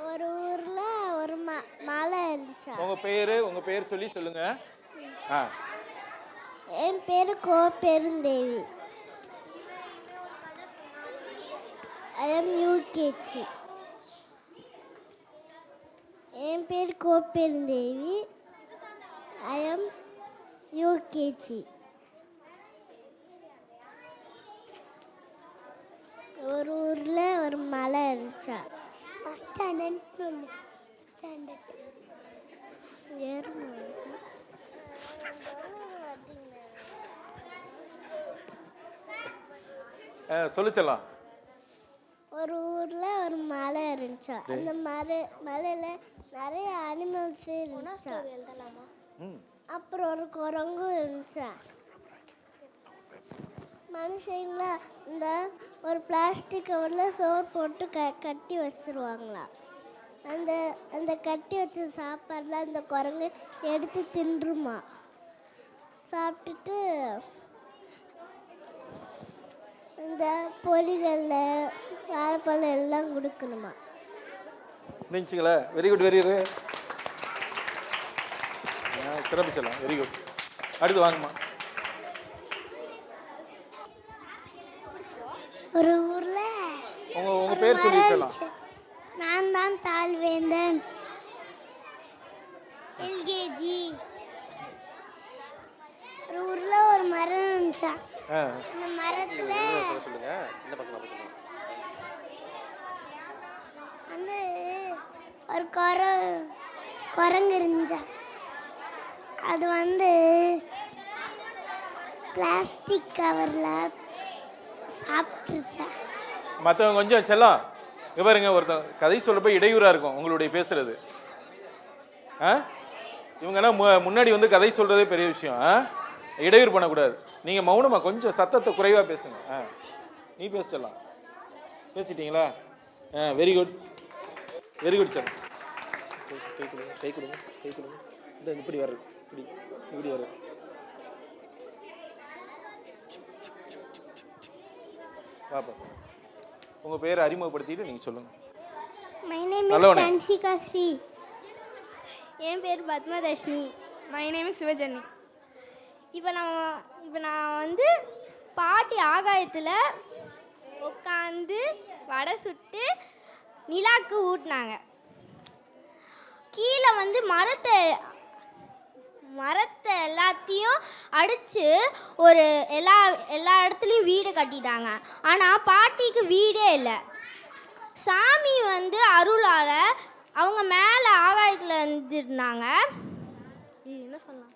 ஒரு ஊரில் ஒரு மலை இருந்துச்சா. உங்க பேர் சொல்லி சொல்லுங்க. என் பேர் கோப்பெருந்தேவி. I am UKG. என் பேர் கோப்பெருந்தேவி. I am UKG. ஒரு ஊரில் ஒரு மலை இருந்துச்சா. ஃபஸ்ட் ஸ்டாண்டர்ட் சொல்லு. ஸ்டாண்டர்ட் சொல்லிச்சலாம். ஒரு ஊரில் ஒரு மலை இருந்துச்சா. அந்த மலையில் நிறைய அனிமல்ஸ் இருந்துச்சா. அப்புறம் ஒரு குரங்கும் இருந்துச்சா. மனுஷங்களா இந்த ஒரு பிளாஸ்டிக் கவரில் சோறு போட்டு கட்டி வச்சுருவாங்களா. அந்த கட்டி வச்ச சாப்பாடுலாம் அந்த குரங்கு எடுத்து தின்றுமா. சாப்பிட்டுட்டு இந்த பொரிகளில் வாழைப்பழம் எல்லாம் கொடுக்கணுமா. நினச்சிங்களா? Very good very good. சிறப்பிச்சலாம். Very good. அடுத்து வாங்கம்மா. ஒரு ஊரில் உங்கள் பேர் சொல்லிச்சலாம். நான் தான் தாழ்வேந்தன். எல்கேஜி. ஒரு ஊரில் ஒரு மரம் இருந்துச்சா. அந்த மரத்தில் சொல்லுங்க, சின்ன பசங்க சொல்லுங்க. வந்து ஒரு குரங்கு இருந்துச்சா. அது வந்து பிளாஸ்டிக் கவரில் சாப்பிட்டுருச்சா. மற்றவங்க கொஞ்சம் செல்லம் இங்கே பாருங்க. ஒருத்தன் கதை சொல்லப்போ இடையூறாக இருக்கும் உங்களுடைய பேசுறது. இவங்கன்னா முன்னாடி வந்து கதை சொல்கிறதே பெரிய விஷயம். இடையூறு பண்ணக்கூடாது. நீங்கள் மௌனமாக கொஞ்சம் சத்தத்தை குறைவாக பேசுங்க. நீ பேசலாம். பேசிட்டீங்களா? Very good very good sir. கை கொடுங்க கை கொடுங்க கை கொடுங்க. இந்த இப்படி வர்றது இப்படி வர்றது. பாப்பா உங்கள் பேரை அறிமுகப்படுத்திட்டு நீங்கள் சொல்லுங்கள். My name is Kansika Sri. என் பேர் Padmadharshini. My name is Sivajanni. இப்போ நான் வந்து பாட்டி ஆகாயத்தில் உட்காந்து வடை சுட்டு நிலாக்கு ஊட்டினாங்க. கீழே வந்து மரத்தை எல்லாத்தையும் அடித்து ஒரு எல்லா இடத்துலையும் வீடு கட்டிட்டாங்க. ஆனால் பாட்டிக்கு வீடே இல்லை. சாமி வந்து அருளால் அவங்க மேலே ஆகாயத்தில் வந்துருந்தாங்க. என்ன சொல்லலாம்?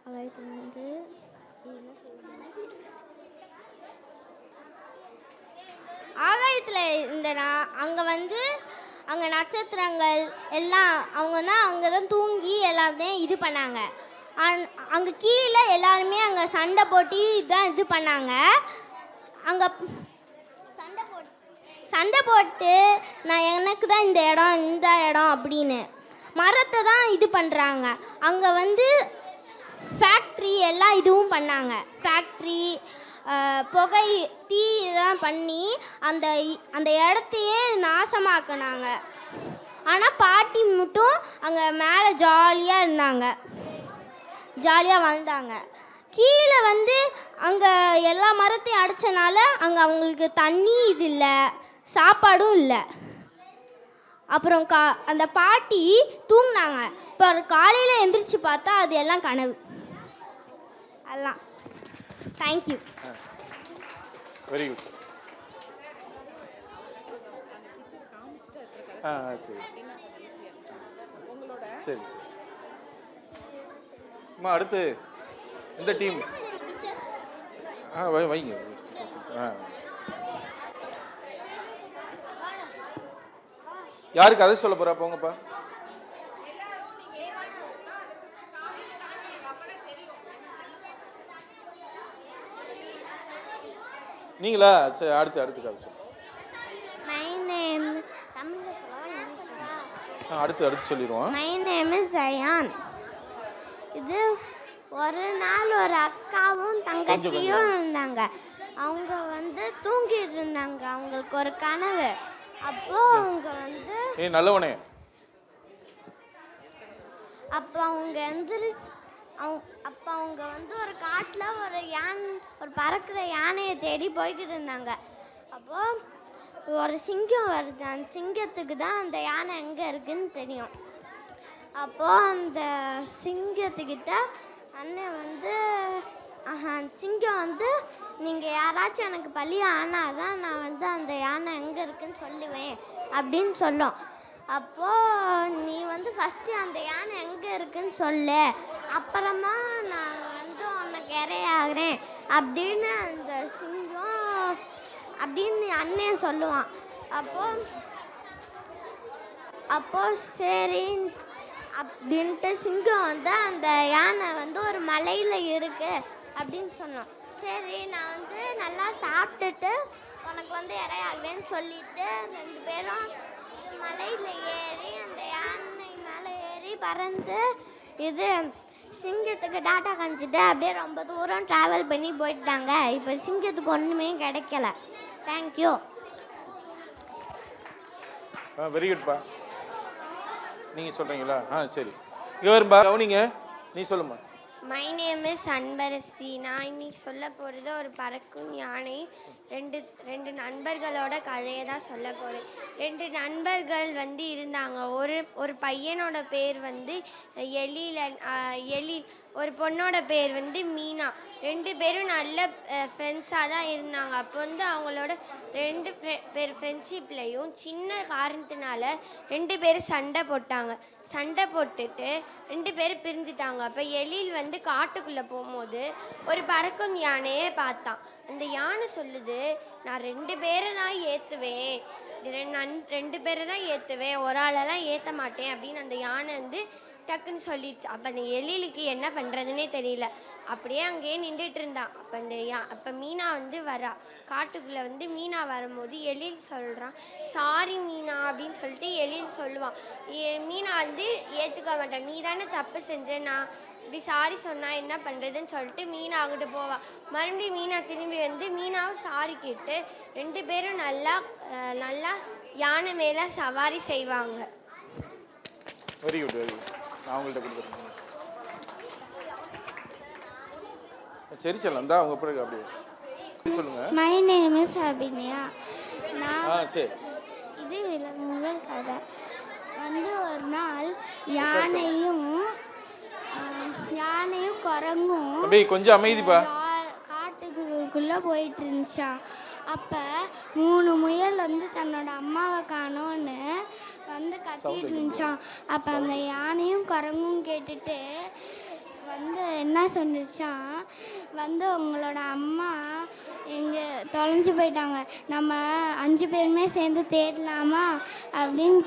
ஆகாயத்தில் வந்து ஆகாயத்தில் இருந்தனா அங்கே நட்சத்திரங்கள் எல்லாம் அங்கே தான் தூங்கி எல்லாமே இது பண்ணாங்க. அங்கே கீழே எல்லாருமே அங்கே சண்டை போட்டு இதான் இது பண்ணாங்க. அங்கே சண்டை போட்டு நான் எனக்கு தான் இந்த இடம் அப்படின்னு மரத்தை தான் இது பண்ணுறாங்க. அங்கே வந்து ஃபேக்ட்ரி எல்லாம் இதுவும் பண்ணாங்க. ஃபேக்ட்ரி புகை தீ இதெல்லாம் பண்ணி அந்த இடத்தையே நாசமாக்கினாங்க. ஆனால் பாட்டி மட்டும் அங்கே மேலே ஜாலியாக இருந்தாங்க, ஜாலியாக வாழ்ந்தாங்க. கீழே வந்து அங்கே எல்லா மரத்தையும் அடித்தனால அங்கே அவங்களுக்கு தண்ணி இது இல்லை, சாப்பாடும் இல்லை. அப்புறம் அந்த பாட்டி தூங்கினாங்க. இப்போ காலையில் எந்திரிச்சு பார்த்தா அது எல்லாம் கனவு. எல்லாம் தேங்க்யூ. Very good. சரி சரி சரி. அம்மா அடுத்து இந்த டீம் வைங்க. யாரு கதை சொல்ல போறா? போங்கப்பா. நீங்களா? சரி, அடுத்து கதை சொல்லுங்க. அடுத்து சொல்லிடுவோம். My name is Ayaan. இது ஒரு நாள் ஒரு அக்காவும் தங்கச்சியும் இருந்தாங்க. அவங்க தூங்கிட்டு இருந்தாங்க. அவங்களுக்கு ஒரு கனவு. அப்போ அவங்க நல்லவனே. அப்போ அவங்க அப்போ அவங்க ஒரு காட்டில் ஒரு பறக்கிற யானையை தேடி போய்கிட்டு இருந்தாங்க. அப்போ ஒரு சிங்கம் வருது. அந்த சிங்கத்துக்கு தான் அந்த யானை எங்கே இருக்குன்னு தெரியும். அப்போது அந்த சிங்கத்துக்கிட்ட அண்ணன் சிங்கம் நீங்கள் யாராச்சும் எனக்கு பழி ஆனால் தான் நான் அந்த யானை எங்கே இருக்குன்னு சொல்லுவேன் அப்படின்னு சொல்லும். அப்போது நீ ஃபஸ்ட்டு அந்த யானை எங்கே இருக்குன்னு சொல்லு, அப்புறமா நான் உனக்கு இரையாகிறேன் அப்படின்னு அந்த சிங்கம் அப்படின்னு அண்ணன் சொல்லுவான். அப்போ சரி அப்படின்ட்டு சிங்கம் அந்த யானை ஒரு மலையில் இருக்கு அப்படின்னு சொன்னோம். சரி நான் நல்லா சாப்பிட்டுட்டு உனக்கு இரையாகிறேன்னு சொல்லிட்டு 2 பேரும் மலையில் ஏறி அந்த யானை மேலே ஏறி பறந்து இது சிங்கத்துக்கு டாட்டா காமிச்சிட்டு அப்படியே ரொம்ப தூரம் ட்ராவல் பண்ணி போயிட்டாங்க. இப்போ சிங்கத்துக்கு ஒன்றுமே கிடைக்கல. தேங்க்யூ. வெரி குட்பா. நீங்கள் சொல்கிறீங்களா? சரி. இங்கே வரும்பா, கவனிங்க. நீ சொல்லுமா. My name is Anbarasi. நான் இன்னைக்கு சொல்ல போகிறது ஒரு பறக்கும் யானை. ரெண்டு நண்பர்களோட கதையை தான் சொல்ல போகிறேன். 2 நண்பர்கள் இருந்தாங்க. ஒரு பையனோட பேர் எழில், ஒரு பொண்ணோட பேர் மீனா. 2 பேரும் நல்ல ஃப்ரெண்ட்ஸாக தான் இருந்தாங்க. அப்போ அவங்களோட 2 பேர் ஃப்ரெண்ட்ஷிப்லேயும் சின்ன காரணத்தினால 2 பேரும் சண்டை போட்டுட்டு 2 பேரும் பிரிஞ்சுட்டாங்க. அப்போ எழில் காட்டுக்குள்ளே போகும்போது ஒரு பறக்கும் யானையை பார்த்தான். அந்த யானை சொல்லுது, நான் 2 பேரை தான் ஏற்றுவேன், 2 பேரை தான் ஏற்றுவேன், ஒரு ஆளெல்லாம் ஏற்ற மாட்டேன் அப்படின்னு அந்த யானை டக்குன்னு சொல்லிடுச்சு. அப்போ அந்த எழிலுக்கு என்ன பண்ணுறதுனே தெரியல. அப்படியே அங்கேயே நின்றுட்டு இருந்தான். அப்போ மீனா வரா. காட்டுக்குள்ளே மீனா வரும்போது எழில் சொல்கிறான், சாரி மீனா அப்படின்னு சொல்லிட்டு எழில் சொல்லுவான். மீனா ஏற்றுக்க மாட்டான். நீ தானே தப்பு செஞ்ச, நான் இப்படி சாரி சொன்னால் என்ன பண்ணுறதுன்னு சொல்லிட்டு மீனா அங்கிட்டு போவாள். மறுபடியும் மீனா திரும்பி மீனாவும் சாரி கேட்டு 2 பேரும் நல்லா யானை மேலே சவாரி செய்வாங்க. Very good, very good. நான் உங்கள்கிட்ட கொடுக்குறேன். சரி சொல்லலாம். அவங்க பிறகு அப்படியே சொல்லுங்க. My name is Abinaya. சரி. இது முதல் கதை. ஒரு நாள் யானையும் குரங்கும் கொஞ்சம் அமைதிப்பா காட்டுக்குள்ளே போயிட்டு இருந்துச்சான். அப்போ 3 முயல் தன்னோட அம்மாவை காணோன்னு கத்திட்டு இருந்துச்சான். அப்போ அந்த யானையும் குரங்கும் கேட்டுட்டு என்ன சொன்னிச்சான், உங்களோட அம்மா எங்கே தொலைஞ்சு போயிட்டாங்க, நம்ம 5 பேருமே சேர்ந்து தேடலாமா அப்படின்னு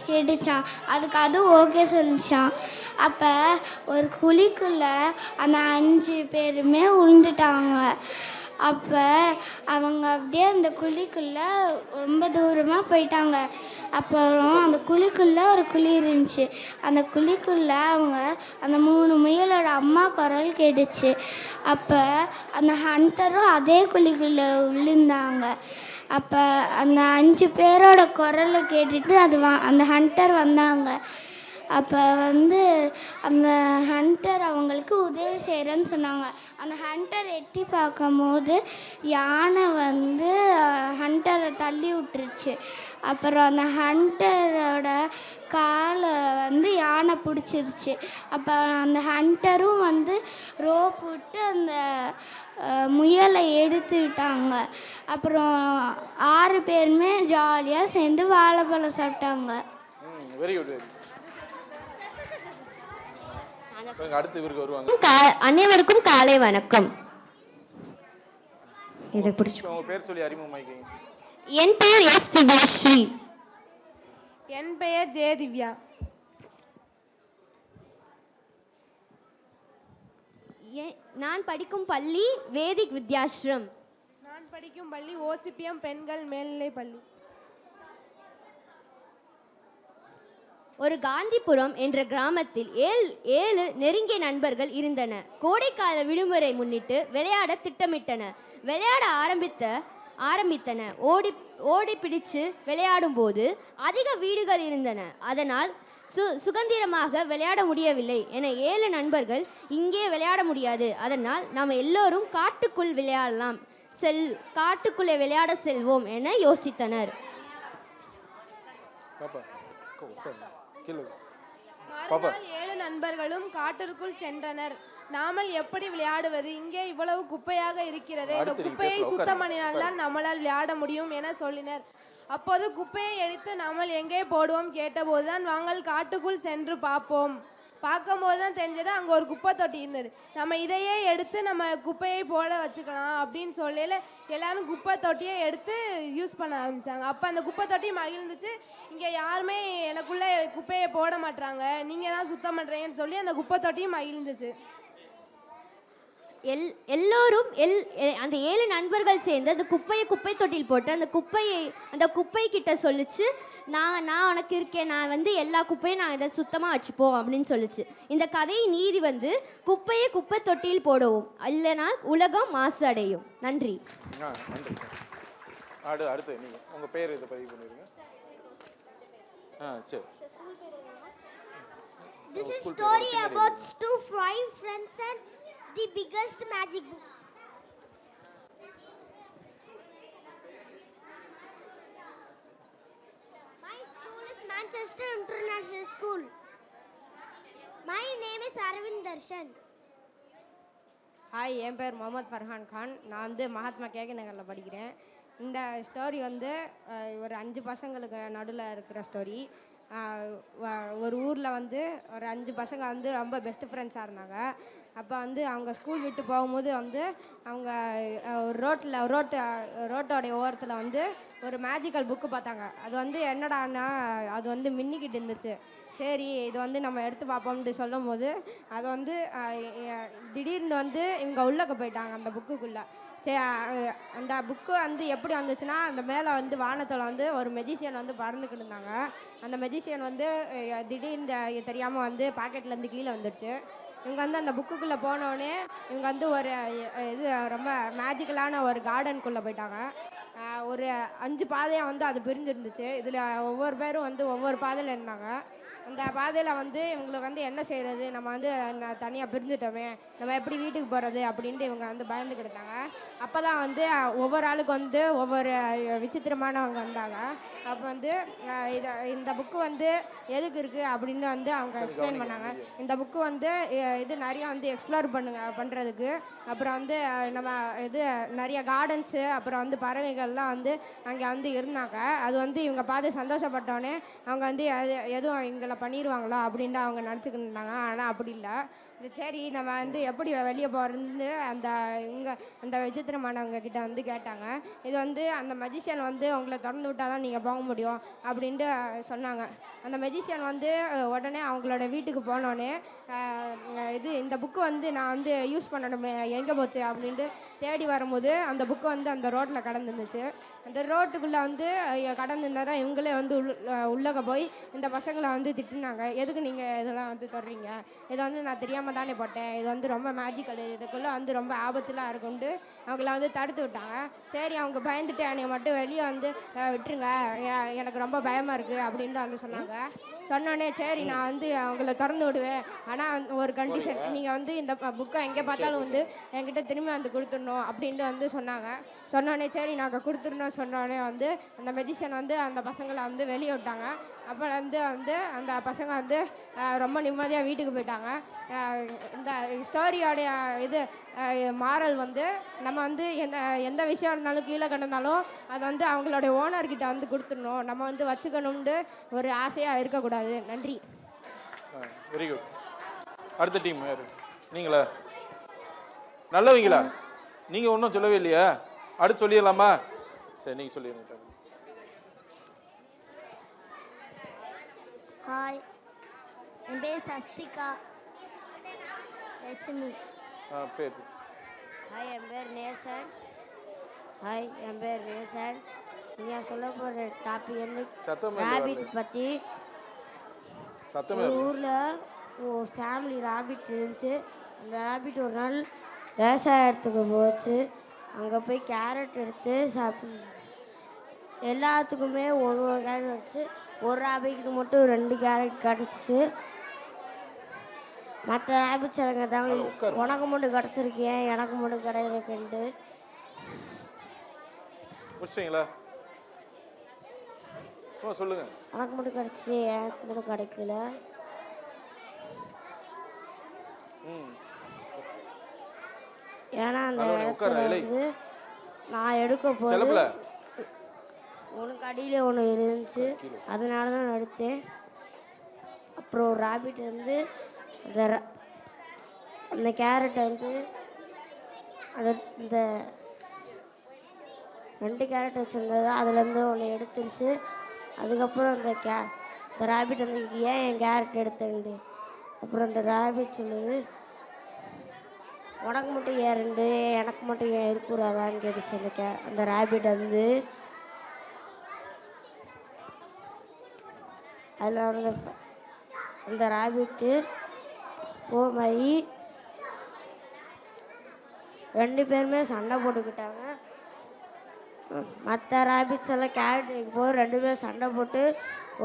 கேட்டுச்சான். அது ஓகே சொல்லிச்சான். அப்போ ஒரு குழிக்குள்ளே அந்த 5 பேருமே விழுந்துட்டாங்க. அப்போ அவங்க அப்படியே அந்த குழிக்குள்ளே ரொம்ப தூரமாக போயிட்டாங்க. அப்புறம் அந்த குழிக்குள்ளே ஒரு குழி இருந்துச்சு. அந்த குழிக்குள்ளே அந்த 3 முயலோட அம்மா குரல் கேட்டுச்சு. அப்போ அந்த ஹண்டரும் அதே குழிக்குள்ளே விழுந்தாங்க. அப்போ அந்த 5 பேரோட குரலை கேட்டுட்டு அந்த ஹண்டர் வந்தாங்க. அப்போ அந்த ஹண்டர் அவங்களுக்கு உதவி செய்கிறேன்னு சொன்னாங்க. அந்த ஹண்டர் எட்டி பார்க்கும்போது யானை வந்து ஹண்டரை தள்ளி விட்டுருச்சு. அப்புறம் அந்த ஹண்டரோட காலை வந்து யானை பிடிச்சிருச்சு. அப்போ அந்த ஹண்டரும் வந்து ரோப் விட்டு அந்த முயலை எடுத்துக்கிட்டாங்க. அப்புறம் 6 பேருமே ஜாலியாக சேர்ந்து வாழைப்பழம் சாப்பிட்டாங்க. Very good. அடுத்து இவருக்கு வருவாங்க. அனைவருக்கும் காலை வணக்கம். இதை பிடிச்சி உங்க பேர் சொல்லி அறிமுகமாக்கிங்க. என் பெயர் எஸ் திவ்யாஸ்ரீ. என் பெயர் ஜெயதிவ்யா. நான் படிக்கும் பள்ளி வேதிக் வித்யாஸ்ரம். நான் படிக்கும் பள்ளி ஓசிபிஎம் பெண்கள் மேல்நிலை பள்ளி. ஒரு காந்திபுரம் என்ற கிராமத்தில் ஏழு நெருங்கிய நண்பர்கள் இருந்தனர். கோடைக்கால விடுமுறை முன்னிட்டு விளையாட திட்டமிட்டனர். விளையாட ஆரம்பித்தன. ஓடி பிடிச்சு விளையாடும் போது அதிக வீடுகள் இருந்தன. அதனால் சுதந்திரமாக விளையாட முடியவில்லை என 7 நண்பர்கள் இங்கே விளையாட முடியாது, அதனால் நாம் எல்லோரும் காட்டுக்குள் விளையாடலாம், காட்டுக்குள்ளே விளையாட செல்வோம் என யோசித்தனர். மறுநாள் 7 நண்பர்களும் காட்டிற்குள் சென்றனர். நாமல் எப்படி விளையாடுவது? இங்கே இவ்வளவு குப்பையாக இருக்கிறது. இந்த குப்பையை சுத்தம் பண்ணினால்தான் நம்மளால் விளையாட முடியும் என சொல்லினர். அப்போது குப்பையை எடுத்து நாமல் எங்கே போடுவோம் கேட்டபோதுதான் வாங்கள் காட்டுக்குள் சென்று பார்க்கும்போது தான் தெரிஞ்சது அங்கே ஒரு குப்பை தொட்டி இருந்தது. நம்ம இதையே எடுத்து நம்ம குப்பையை போட வச்சுக்கலாம் அப்படின்னு சொல்லல எல்லாரும் குப்பை தொட்டியை எடுத்து யூஸ் பண்ண ஆரம்பித்தாங்க. அப்போ அந்த குப்பை தொட்டி மகிழ்ந்துச்சு. இங்கே யாருமே எனக்குள்ளே குப்பையை போட மாட்டாங்க, நீங்கள் தான் சுத்தம் பண்ணுறீங்கன்னு சொல்லி அந்த குப்பை தொட்டியும் மகிழ்ந்துச்சு. எல்லோரும் அந்த 7 நண்பர்கள் சேர்ந்து அந்த குப்பை தொட்டியில் போட்டு அந்த குப்பை கிட்ட சொல்லிச்சு, நான் உனக்கு இருக்கேன், நான் வந்து எல்லா குப்பையும் நான் இதை சுத்தமாக வச்சுப்போம் அப்படின்னு சொல்லிச்சு. இந்த கதை நீதி வந்து குப்பையை குப்பை தொட்டியில் போடவும், இல்லைனா உலகம் மாசு அடையும். நன்றி. அடுத்து நீங்கள் உங்கள் பேர் இதை பதிவு பண்ணிடுங்க. சரி. This is story about 2 friends and the biggest magic book. My school is Manchester International School. My name is Arvind Darshan. Hi, என் பேர் முகமது ஃபர்ஹான் கான். நான் வந்து மகாத்மா கேகே நகரில் படிக்கிறேன். இந்த ஸ்டோரி வந்து ஒரு 5 பசங்களுக்கு நடுவில் இருக்கிற ஸ்டோரி. ஒரு ஊரில் வந்து ஒரு 5 பசங்க வந்து ரொம்ப பெஸ்ட் ஃப்ரெண்ட்ஸாக இருந்தாங்க. அப்போ வந்து அவங்க ஸ்கூல் விட்டு போகும்போது வந்து அவங்க ரோட்டோடைய ஓரத்தில் வந்து ஒரு மேஜிக்கல் புக்கு பார்த்தாங்க. அது வந்து என்னடான்னா அது வந்து மின்னிக்கிட்டு இருந்துச்சு. சரி, இது வந்து நம்ம எடுத்து பார்ப்போம்ட்டு சொல்லும் போது அது வந்து திடீர்னு வந்து இவங்க உள்ளக்க போயிட்டாங்க அந்த புக்குக்குள்ளே. சரி, அந்த புக்கு வந்து எப்படி வந்துச்சுன்னா, அந்த மேலே வந்து வானத்தில் வந்து ஒரு மெஜிஷியன் வந்து பறந்துக்கிட்டு இருந்தாங்க. அந்த மெஜிஷியன் வந்து திடீர்னு தெரியாமல் வந்து பாக்கெட்லேருந்து கீழே வந்துடுச்சு. இவங்க வந்து அந்த புக்குக்குள்ளே போனோடனே இவங்க வந்து ஒரு இது ரொம்ப மேஜிக்கலான ஒரு கார்டனுக்குள்ளே போயிட்டாங்க. ஒரு 5 பாதையாக வந்து அது பிரிஞ்சிருந்துச்சு. இதில் ஒவ்வொரு பேரும் வந்து ஒவ்வொரு பாதையில் இருந்தாங்க. அந்த பாதையில் வந்து இவங்களுக்கு வந்து என்ன செய்கிறது, நம்ம வந்து தனியாக பிரிஞ்சுட்டோமே, நம்ம எப்படி வீட்டுக்கு போகிறது அப்படின்ட்டு இவங்க வந்து பயந்துக்கிட்டாங்க. அப்போ தான் வந்து ஒவ்வொரு ஆளுக்கு வந்து ஒவ்வொரு விசித்திரமானவங்க வந்தாங்க. அப்போ வந்து இந்த புக்கு வந்து எதுக்கு இருக்குது அப்படின்னு வந்து அவங்க எக்ஸ்பிளைன் பண்ணாங்க. இந்த புக்கு வந்து இது நிறையா வந்து எக்ஸ்ப்ளோர் பண்ணுறதுக்கு, அப்புறம் வந்து நம்ம இது நிறைய கார்டன்ஸு, அப்புறம் வந்து பறவைகள்லாம் வந்து அங்கே வந்து இருந்தாங்க. அது வந்து இவங்க பார்த்து சந்தோஷப்பட்டோன்னே அவங்க வந்து எதுவும் எங்களை பண்ணிடுவாங்களோ அப்படின்னு அவங்க நினச்சிக்கிட்டு இருந்தாங்க. ஆனால் அப்படி இல்லை. சரி, நம்ம வந்து எப்படி வெளியே போகிறதுன்னு அந்த விசித்திரமானவங்க கிட்ட வந்து கேட்டாங்க. இது வந்து அந்த மெஜிஷியன் வந்து உங்களை திறந்து விட்டால் தான் நீங்கள் போக முடியும் அப்படின்ட்டு சொன்னாங்க. அந்த மெஜிஷியன் வந்து உடனே அவங்களோட வீட்டுக்கு போனோடனே இந்த புக்கு வந்து நான் வந்து யூஸ் பண்ணணுமே, எங்கே போச்சு அப்படின்ட்டு தேடி வரும்போது அந்த புக்கு வந்து அந்த ரோட்டில் கடந்துருந்துச்சு. அந்த ரோட்டுக்குள்ளே வந்து கடந்துருந்தால் தான் இவங்களே வந்து உள்ளக போய் இந்த பசங்களை வந்து திட்டுனாங்க. எதுக்கு நீங்கள் இதெல்லாம் வந்து தொடறீங்க, இதை வந்து நான் தெரியாமல் தானே போட்டேன், இது வந்து ரொம்ப மேஜிக்கல், இதுக்குள்ளே வந்து ரொம்ப ஆபத்துலாம் இருக்குன்ட்டு அவங்கள வந்து தடுத்து விட்டாங்க. சரி அவங்க பயந்துட்டு என்னை மட்டும் வெளியே வந்து விட்டுருங்க, எனக்கு ரொம்ப பயமாக இருக்குது அப்படின்ட்டு வந்து சொன்னாங்க. சொன்னோடனே சரி நான் வந்து அவங்கள திறந்து விடுவேன், ஆனால் ஒரு கண்டிஷன், நீங்கள் வந்து இந்த புக்கை எங்கே பார்த்தாலும் வந்து என்கிட்ட திரும்பி வந்து கொடுத்துடணும் அப்படின்ட்டு வந்து சொன்னாங்க. சொன்னோடனே சரி நாங்கள் கொடுத்துடணும் சொன்னோடனே வந்து அந்த மெஜிஷியன் வந்து அந்த பசங்களை வந்து வெளியே விட்டாங்க. அப்போலேருந்து வந்து அந்த பசங்க வந்து ரொம்ப நிம்மதியாக வீட்டுக்கு போயிட்டாங்க. இந்த ஸ்டோரியோடைய இது மாரல் வந்து நம்ம வந்து எந்த விஷயம் இருந்தாலும் கீழே கிடந்தாலும் அதை வந்து அவங்களுடைய ஓனர்கிட்ட வந்து கொடுத்துடணும், நம்ம வந்து வச்சுக்கணும்னு ஒரு ஆசையாக இருக்கக்கூடாது. நன்றி. Very good. அடுத்த டீம் யாரு? நீங்களா? நல்லவங்களா? நீங்கள் ஒன்றும் சொல்லவே இல்லையா? அடுத்து சொல்லிடலாமா? சரி நீங்கள் சொல்லிடுங்க. ஹாய், என் பேர் சஸ்திகா லட்சுமி. பேர்? ஹாய், என் பேர் நேசன். ஹாய், என் பேர் நேசன். நீங்கள் சொல்ல போகிற டாபிக் வந்து ராபிட் பற்றி. ஒரு ஊரில் ஒரு ஃபேமிலி ராபிட் இருந்துச்சு. அந்த ராபிட் ஒரு நாள் விவசாயத்துக்கு போச்சு. அங்கே போய் கேரட் எடுத்து சாப்பிட்டு எல்லாத்துக்குமே ஒரு கேரட் வச்சு, ஒரு ராபிட்க்கு மட்டும் 2 கேரட் கிடச்சிச்சு. மற்ற ராபிட்ஸ் எனக்கு தாங்க உனக்கு மட்டும் கிடச்சிருக்கேன், எனக்கு மட்டும் கிடைக்கிறதுன்ட்டு. முடிச்சிங்களா? சும்மா சொல்லுங்க. எனக்கு மட்டும் கிடச்சி எனக்கு மட்டும் கிடைக்கல. ஏன்னா அந்த இடத்துல வந்து நான் எடுக்க போது உனக்கு அடியில் ஒன்று இருந்துச்சு, அதனால தான் நான் எடுத்தேன். அப்புறம் ராபிட் வந்து அந்த கேரட்டை வந்து இந்த 2 கேரட் வச்சுருந்தது அதுலேருந்து ஒன்று எடுத்துருச்சு. அதுக்கப்புறம் இந்த ராபிட் வந்து ஏன் என் கேரட் எடுத்தேன்ட்டு. அப்புறம் அந்த ராபிட் சொல்லுது, உனக்கு மட்டும் ஏன் 2, எனக்கு மட்டும் ஏன் இருக்கக்கூடாதான்னு கேட்டுச்சு. அந்த ராபிட் வந்து அதில் அந்த ராபிட்டு போய் 2 பேருமே சண்டை போட்டுக்கிட்டாங்க. மற்ற ராபிட்ஸ் எல்லாம் கேரட் வைக்க போது 2 பேரும் சண்டை போட்டு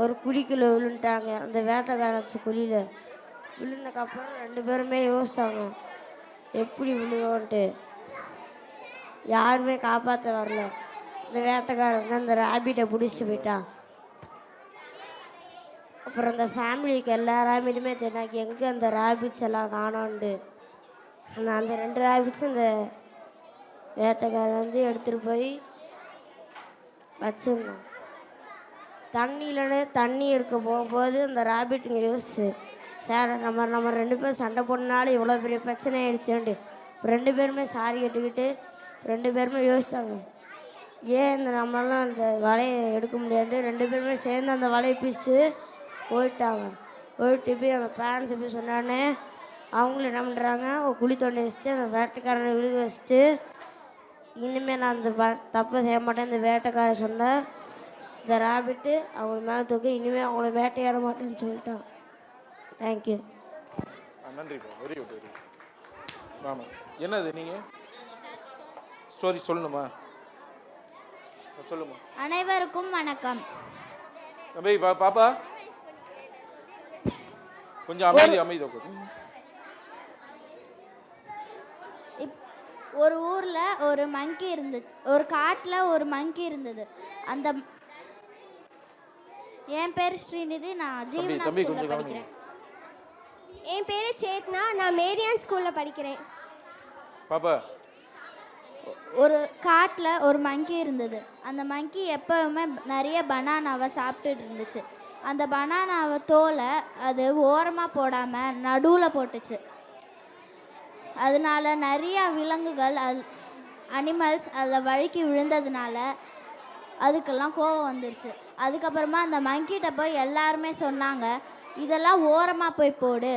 ஒரு குழிக்குள்ளே விழுந்துட்டாங்க. அந்த வேட்டைக்காரன் வச்ச குழியில் விழுந்ததுக்கப்புறம் 2 பேருமே யோசித்தாங்க எப்படி விழுவோன்ட்டு. யாருமே காப்பாற்ற வரல. இந்த வேட்டைக்காரன் வந்து அந்த ராபிட்டை பிடிச்சிட்டு போயிட்டான். அப்புறம் அந்த ஃபேமிலிக்கு எல்லா ராபிட்டுமே தெரியாங்க எங்கே அந்த ராபிட்ஸ் எல்லாம் காணோன்ட்டு. அந்த 2 ராபிட்ஸும் இந்த வேட்டைக்காரன் வந்து எடுத்துகிட்டு போய் வச்சுருந்தான். தண்ணி எடுக்க போகும்போது அந்த ராபிட்டுங்க யோசிச்சு, சார் நம்ம 2 பேரும் சண்டை போடனாலும் இவ்வளோ பெரிய பிரச்சனை ஆகிடுச்சேன்ட்டு 2 பேருமே சாரி கேட்டுக்கிட்டு 2 பேருமே யோசித்தாங்க ஏன் இந்த நம்மளாம் அந்த வலையை எடுக்க முடியாது. 2 பேருமே சேர்ந்து அந்த வலையை பிடிச்சி போயிட்டாங்க. போயிட்டு போய் அந்த பேரண்ட்ஸை போய் சொன்னானே அவங்களும் என்ன பண்ணுறாங்க, ஒரு குழி தோண்டி வச்சுட்டு அந்த வேட்டைக்காரனை விழுக வச்சுட்டு, இனிமேல் நான் அந்த தப்பை செய்ய மாட்டேன் இந்த வேட்டைக்காரன் சொன்ன இந்த ராபிட்டு அவங்க மேலே தூக்கி இனிமேல் அவங்கள வேட்டையாட மாட்டேன்னு சொல்லிட்டான். தேங்க்யூ. நன்றிப்பா. Very good, very good. ஆமாம், என்னது நீங்கள் ஸ்டோரி சொல்லணுமா? சொல்லுமா. அனைவருக்கும் வணக்கம். தம்பி பாப்பா கொஞ்சம் அமைதி. ஒரு ஊரில் ஒரு மங்கி இருந்துச்சு. ஒரு காட்டில் ஒரு மங்கி இருந்தது. அந்த என் பேர் ஸ்ரீநிதி, நான் ஜீவனா ஸ்கூலில் படிக்கிறேன். என் பேர் சேத்னா, நான் மேரியான் ஸ்கூலில் படிக்கிறேன். பாப்பா, ஒரு காட்டில் ஒரு மங்கி இருந்தது. அந்த மங்கி எப்போவுமே நிறைய பனானாவை சாப்பிட்டுட்டு இருந்துச்சு. அந்த பனானாவை தோலை அது ஓரமாக போடாமல் நடுவில் போட்டுச்சு. அதனால நிறைய விலங்குகள் அனிமல்ஸ் அதில் வழுக்கி விழுந்ததுனால அதுக்கெல்லாம் கோபம் வந்துருச்சு. அதுக்கப்புறமா அந்த மங்கிட்ட போய் எல்லாருமே சொன்னாங்க, இதெல்லாம் ஓரமாக போய் போடு,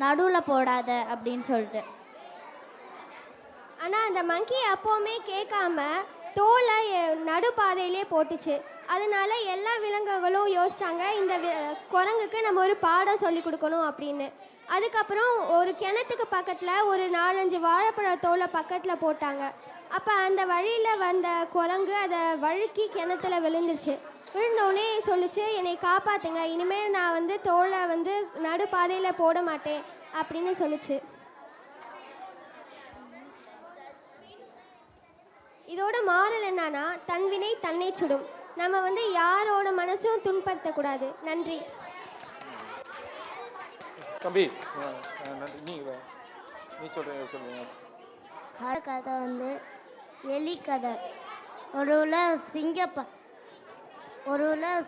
நடுவில் போடாத அப்படின்னு சொல்லிட்டு. ஆனால் அந்த மங்கி அப்போவுமே கேட்காம தோலை நடுப்பாதையிலே போட்டுச்சு. அதனால எல்லா விலங்குகளும் யோசிச்சாங்க, இந்த குரங்குக்கு நம்ம ஒரு பாடம் சொல்லி கொடுக்கணும் அப்படின்னு. அதுக்கப்புறம் ஒரு கிணத்துக்கு பக்கத்தில் ஒரு 4-5 வாழைப்பழ தோலை பக்கத்தில் போட்டாங்க. அப்போ அந்த வழியில் வந்த குரங்கு அதை வழுக்கி கிணத்துல விழுந்துருச்சு. விழுந்தோடனே சொல்லிச்சு, என்னை காப்பாற்றுங்க, இனிமேல் நான் வந்து தோலை வந்து நடுப்பாதையில் போட மாட்டேன் அப்படின்னு சொல்லிச்சு. இதோட மாறல் என்னன்னா, தன்வினை தன்னை சுடும். நம்ம வந்து யாரோட மனசும் துன்படுத்தக்கூடாது. நன்றி. தம்பி நன்றி. நீ சொல்லுங்க. கதை வந்து எலி கதை. ஒரு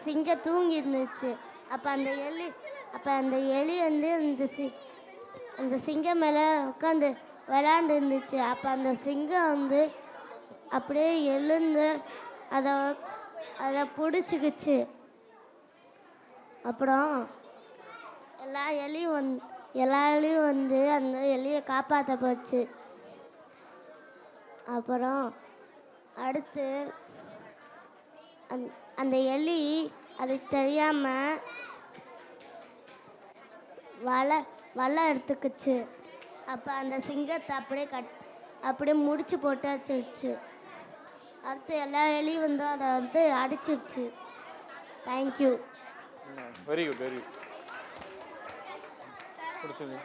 சிங்கம் தூங்கி இருந்துச்சு. அப்போ அந்த எலி வந்து அந்த சிங்கம் மேலே உட்காந்து விளையாண்டு இருந்துச்சு. அப்போ அந்த சிங்கம் வந்து அப்படியே எழுந்து அதை பிடிச்சிக்கிச்சு. அப்புறம் எல்லா எலியும் வந்து அந்த எலியை காப்பாற்ற போச்சு. அப்புறம் அடுத்து அந்த எலி அது தெரியாமல் வலை எடுத்துக்கிச்சு. அப்போ அந்த சிங்கத்தை அப்படியே முடிச்சு போட்டு வச்சிருச்சு. அடுத்து எல்லா எலியும் வந்து அதை வந்து அடிச்சிருச்சு. Thank you. Very good, very good. பிடிச்சது.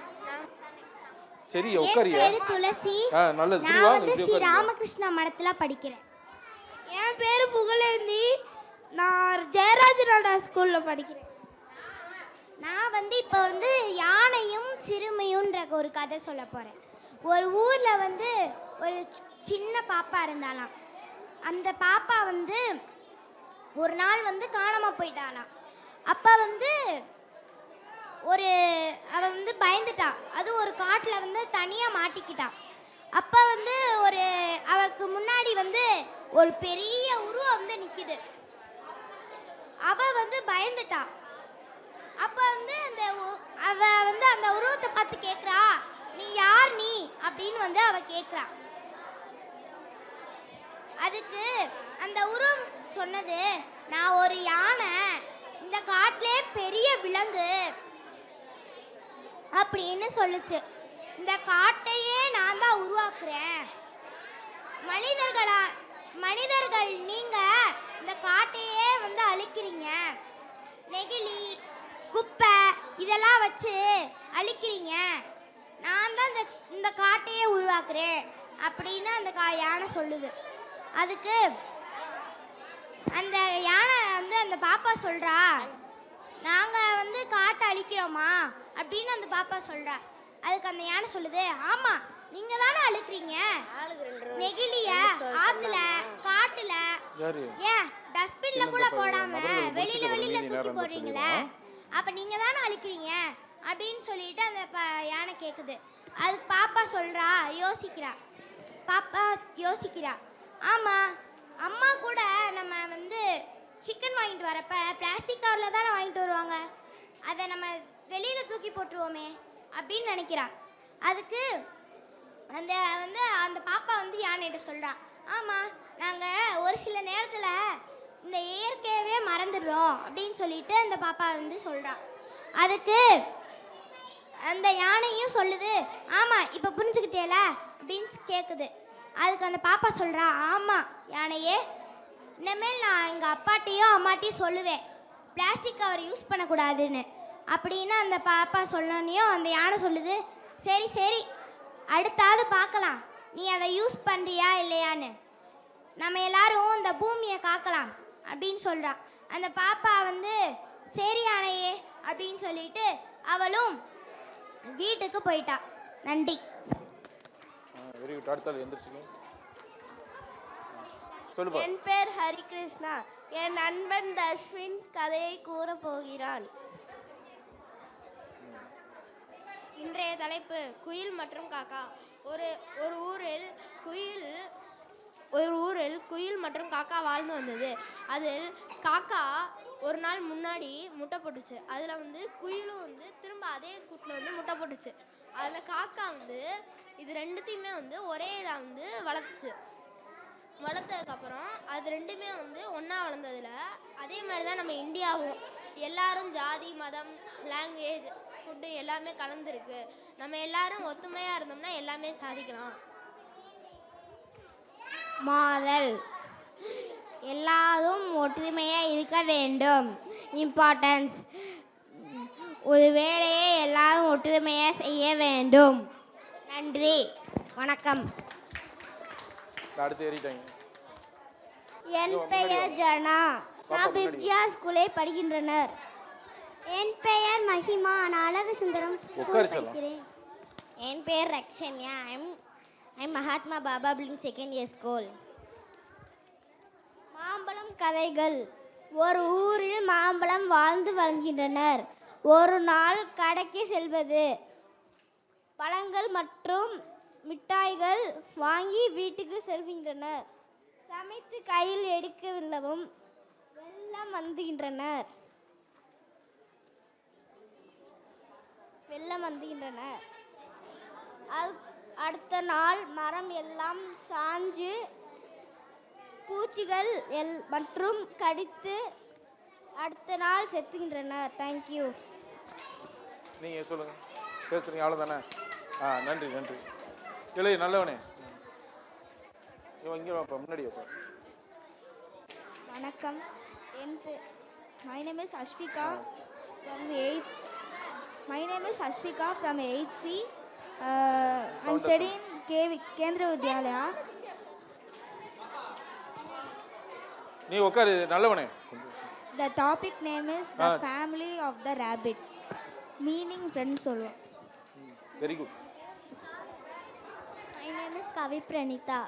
சரி, என் உட்காரியா? பேரு துளசி. நல்லது. நான் வந்து ஸ்ரீ ராமகிருஷ்ணா மடத்துல படிக்கிறேன். என் பேர் புகழேந்தி. நான் ஜெயராஜனோட ஸ்கூலில் படிக்கிறேன். நான் வந்து இப்போ வந்து யானையும் சிறுமையுன்ற ஒரு கதை சொல்ல போகிறேன். ஒரு ஊரில் வந்து ஒரு சின்ன பாப்பா இருந்தாலாம். அந்த பாப்பா வந்து ஒரு நாள் வந்து காணாமல் போயிட்டாலாம். அப்போ வந்து அவள் வந்து பயந்துட்டா. அது ஒரு காட்டில் வந்து தனியாக மாட்டிக்கிட்டா. அப்போ வந்து அவளுக்கு முன்னாடி வந்து ஒரு பெரிய உருவம் வந்து நிற்கிது. அவள் வந்து பயந்துட்டா. அப்போ வந்து அவள் வந்து அந்த உருவத்தை பார்த்து கேட்குறா, நீ யார் நீ அப்படின்னு வந்து அவள் கேட்குறா. அதுக்கு அந்த உருவம் சொன்னது, நான் ஒரு யானை, இந்த காட்டிலே பெரிய விலங்கு அப்படின்னு சொல்லுச்சு. இந்த காட்டையே நான் தான் உருவாக்குறேன். மனிதர்கள் நீங்க இந்த காட்டையே வந்து அழிக்கிறீங்க. நெகிழி, குப்பை இதெல்லாம் வச்சு அழிக்கிறீங்க. நான் தான் இந்த காட்டையே உருவாக்குறேன் அப்படின்னு அந்த யானை சொல்லுது. அதுக்கு அந்த யானை வந்து அந்த பாப்பா சொல்றா, நாங்கள் வந்து காட்டை அழிக்கிறோமா அப்படின்னு அந்த பாப்பா சொல்றா. அதுக்கு அந்த யானை சொல்லுது, ஆமாம், நீங்கள் தானே அழிக்கிறீங்க. நெகிழிய ஆற்றுல காட்டுல ஏன் டஸ்ட்பின்ல கூட போடாம வெளியில தூக்கி போடுறீங்களே, அப்போ நீங்கள் தானே அழிக்கிறீங்க அப்படின்னு சொல்லிட்டு அந்த யானை கேட்குது. அதுக்கு பாப்பா சொல்றா, யோசிக்கிறா, ஆமாம், அம்மா கூட நம்ம வந்து சிக்கன் வாங்கிட்டு வரப்ப பிளாஸ்டிக் கவரில் தானே வாங்கிட்டு வருவாங்க, அதை நம்ம வெளியில் தூக்கி போட்டுருவோமே அப்படின்னு நினைக்கிறா. அதுக்கு அந்த பாப்பா வந்து யானைகிட்ட சொல்கிறா, ஆமாம், நாங்கள் ஒரு சில நேரத்தில் இந்த இயற்கையவே மறந்துடுறோம் அப்படின்னு சொல்லிட்டு அந்த பாப்பா வந்து சொல்கிறா. அதுக்கு அந்த யானையும் சொல்லுது, ஆமாம், இப்போ புரிஞ்சுக்கிட்டேல அப்படின்னு கேட்குது. அதுக்கு அந்த பாப்பா சொல்கிறா, ஆமாம் யானையே, இனிமேல் நான் எங்கள் அப்பாட்டையும் அம்மாட்டையும் சொல்லுவேன் பிளாஸ்டிக் கவர் யூஸ் பண்ணக்கூடாதுன்னு அப்படின்னு அந்த பாப்பா சொல்லனையும் அந்த யானை சொல்லுது, சரி சரி, அடுத்தாவது பார்க்கலாம் நீ அதை யூஸ் பண்ணுறியா இல்லையான்னு, நம்ம எல்லாரும் இந்த பூமியை காக்கலாம் அப்படின்னு சொல்கிறா. அந்த பாப்பா வந்து சரி யானையே அப்படின்னு சொல்லிட்டு அவளும் வீட்டுக்கு போயிட்டா. நன்றி. என் பேர் ஹரிகிருஷ்ணா. என் நண்பன் தஷ்வின் கதையை கூற போகிறான். இன்றைய தலைப்பு குயில் மற்றும் காக்கா. ஒரு ஊரில் குயில் மற்றும் காக்கா வாழ்ந்து வந்தது. அதில் காக்கா ஒரு நாள் முன்னாடி முட்டை போட்டுச்சு. அதில் வந்து குயிலும் வந்து திரும்ப அதே கூட்டில் வந்து முட்டை போட்டுச்சு. அதில் காக்கா வந்து இது ரெண்டுத்தையுமே வந்து ஒரே இதாக வந்து வளர்த்துச்சு. வளர்த்ததுக்கப்புறம் அது ரெண்டுமே வந்து ஒன்றா வளர்ந்ததில் அதே மாதிரி தான் நம்ம இந்தியாவும் எல்லாரும் ஜாதி மதம் லாங்குவேஜ் ஃபுட்டு எல்லாமே கலந்துருக்கு. நம்ம எல்லாரும் ஒத்துமையாக இருந்தோம்னா எல்லாமே சாதிக்கலாம். மாறல் எல்லாரும் ஒற்றுமையாக இருக்க வேண்டும். இம்பார்ட்டன்ஸ் ஒரு வேலையை எல்லாரும் ஒற்றுமையாக செய்ய வேண்டும். நன்றி, வணக்கம். அடுத்து ஏறிட்டாங்க. என் பெயர் ஜனா. நான் பிப்ஜியா ஸ்கூலில் படிக்கின்றனர். என் பெயர் மஹிமா. நான் அழகு சுந்தரம் ஸ்கூல் படிக்கிறேன். என் பெயர் ரக்ஷன்யா. ஐம் மகாத்மா பாபா பிளிங் செகண்ட் இயர் ஸ்கூல். மாம்பழம் கதைகள். ஒரு ஊரில் மாம்பழம் வாழ்ந்து வருகின்றனர். ஒரு நாள் கடைக்கு செல்வது, பழங்கள் மற்றும் மிட்டாய்கள் வாங்கி வீட்டுக்கு செல்கின்றனர். சமைத்து கையில் எடுக்கவில்லவும் வெள்ளம் வந்துகின்றனர். அடுத்த நாள் மரம் எல்லாம் சாஞ்சு பூச்சிகள் மற்றும் கடித்து அடுத்த நாள் செத்துகின்றனர். தேங்க்யூ. நீங்கள் சொல்லுங்கள், பேசுகிறீங்க அவ்வளோதானே? நன்றி நன்றி. இல்லை நல்லவனே, இங்கே வாப்பா, முன்னாடி வாப்பா. வணக்கம். My name is Ashvika from the 8th. My name is Ashvika from 8th C. I'm studying Kendra Vidyalaya. நீ உட்காரு நல்லவனே. The topic name is the family of the rabbit. Meaning friends சொல்லுவோம். Very good. My name is Kavi Pranita.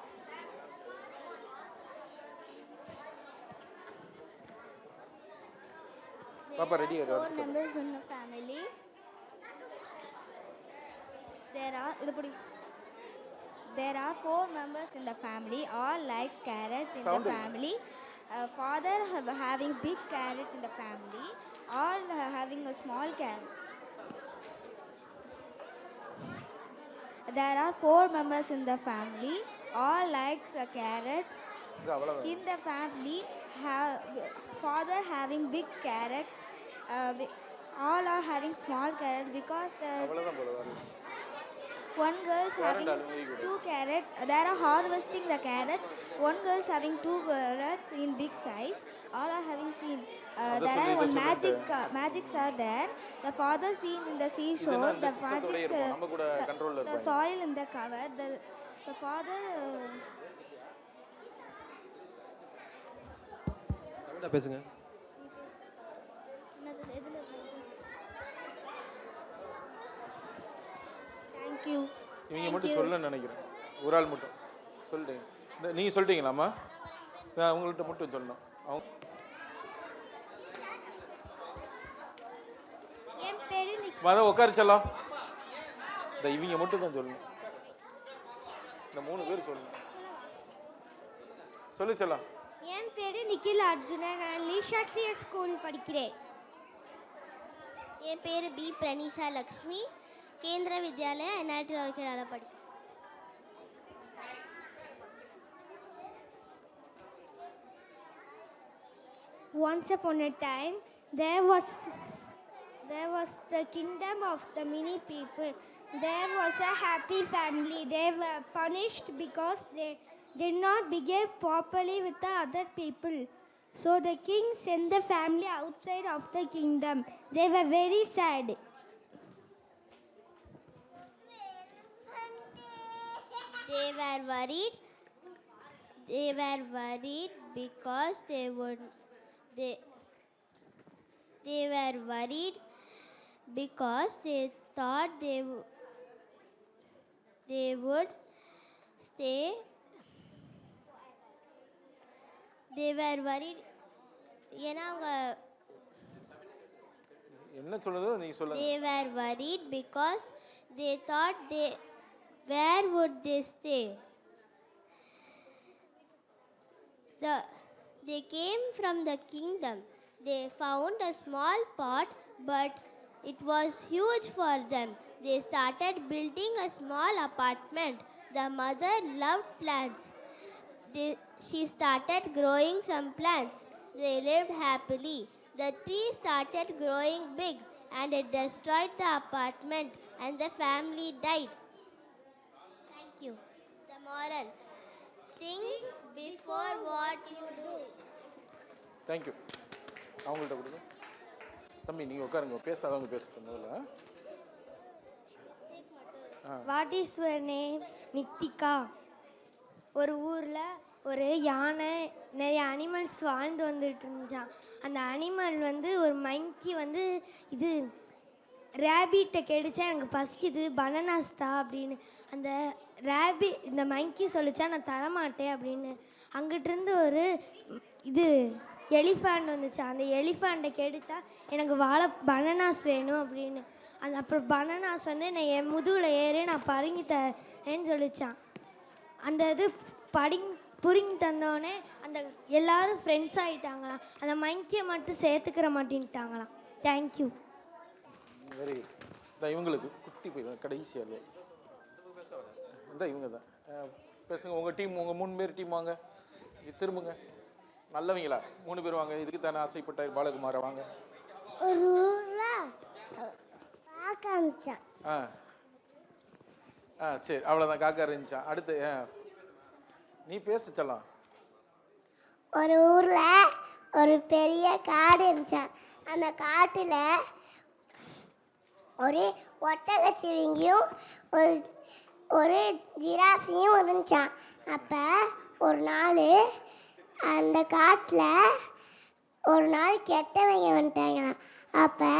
பாப்பா ரெடியா? 4 members in the family. There are 4 members in the family. All likes carrots in the family. Father having big carrot in the family. All having a small carrot. There are 4 members in the family. All likes a carrot. In the family, father having big carrot. All are having small carrot because one girl is having 2 carrots. They are harvesting the carrots. One girl is having 2 carrots in big size. All are having seen. There are one magics are there. The father seen in the seashore. The magics, the soil in the cover. The father. பேசுங்க. Thank you. இவங்க மட்டும் சொல்லணும்னு நினைக்கிறேன். ஒரு ஆள் மட்டும் சொல்லிட்டீங்க. நீங்கள் சொல்லிட்டீங்களாம்மா? அவங்கள்ட்ட மட்டும் சொல்லணும். அவங்க உட்காரிச்சலாம். இவங்க மட்டும் தான் சொல்லணும். இந்த 3 பேர் சொல்லணும். சொல்லிச்சலாம். என் பேரு நிக்கில் அர்ஜுனன். நான் லீஷாக்லிய ஸ்கூல் படிக்கிறேன். என் பேரு பி பிரனிஷா லக்ஷ்மி. கேந்திர வித்யாலயா என்ஆர்டி ராவுகேலால படிக்கிறேன். Once upon a time, there was the kingdom of the many people. There was a happy family. They were punished because they did not behave properly with the other people. So the king sent the family outside of the kingdom. They were very sad. They were worried because they were worried because they thought they would stay. They were worried. என்ன சொல்லுதோ நீ சொல்லுங்க. They were worried because they thought where would they stay? They came from the kingdom. They found a small pot, but it was huge for them. They started building a small apartment. The mother loved plants. She started growing some plants. They lived happily. The tree started growing big and it destroyed the apartment and the family died. Thank you. The moral: think before what you do. Thank you. அவங்கள்ட்ட கொடுங்க. தம்பி நீங்கள் உட்காருங்க, பேசாதவங்க பேசுகிறேன் முதல்ல. What is your name? Nithika. ஒரு ஊரில் ஒரு யானை நிறைய அனிமல்ஸ் வாழ்ந்து வந்துட்டு இருந்துச்சான். அந்த அனிமல் வந்து ஒரு மங்கி வந்து இது ரேபிட்டை கேட்டுச்சா, எனக்கு பசிக்குது பனானாஸ் தா அப்படின்னு. அந்த இந்த மங்கி சொல்லிச்சா, நான் தரமாட்டேன் அப்படின்னு. அங்கிட்டிருந்து ஒரு இது எலிஃபண்ட் வந்துச்சா. அந்த எலிஃபண்ட்டை கேட்டுச்சா, எனக்கு பனானாஸ் வேணும் அப்படின்னு. அப்புறம் பனானாஸ் வந்து நான் என் முதுகில் ஏறி நான் பருங்கி தரேன்னு சொல்லிச்சான். அந்த இது புரிங்கி தந்தோடனே அந்த எல்லாரும் ஃப்ரெண்ட்ஸ் ஆகிட்டாங்களாம். அந்த மங்கியை மட்டும் சேர்த்துக்கிற மாட்டேன்ட்டாங்களாம். தேங்க்யூ. Very good. இவங்களுக்கு குட்டி போய் கடைசியாக இல்லை இந்த இவங்க தான் பேசுங்க. உங்கள் டீம், உங்கள் 3 பேர் டீம் வாங்க, திரும்புங்க. நல்லவங்களா 3 பேர் வாங்க. இதுக்கு தானே ஆசைப்பட்ட பாலகுமார வாங்க. ஒரு ஊரில் காக்கா இருந்துச்சான். சரி, அவ்வளோதான். காக்கா இருந்துச்சான். அடுத்து நீ பேசுச்சலாம். ஒரு ஊரில் ஒரு பெரிய காடு இருந்துச்சான். அந்த காட்டில் ஒரு ஒட்டகச்சிவிங்கியும் ஒரு ஜிராஃபியும் இருந்துச்சான். அப்போ ஒரு நாள் அந்த காட்டில் ஒரு நாள் கெட்டவங்க வந்துட்டாங்களாம். அப்போ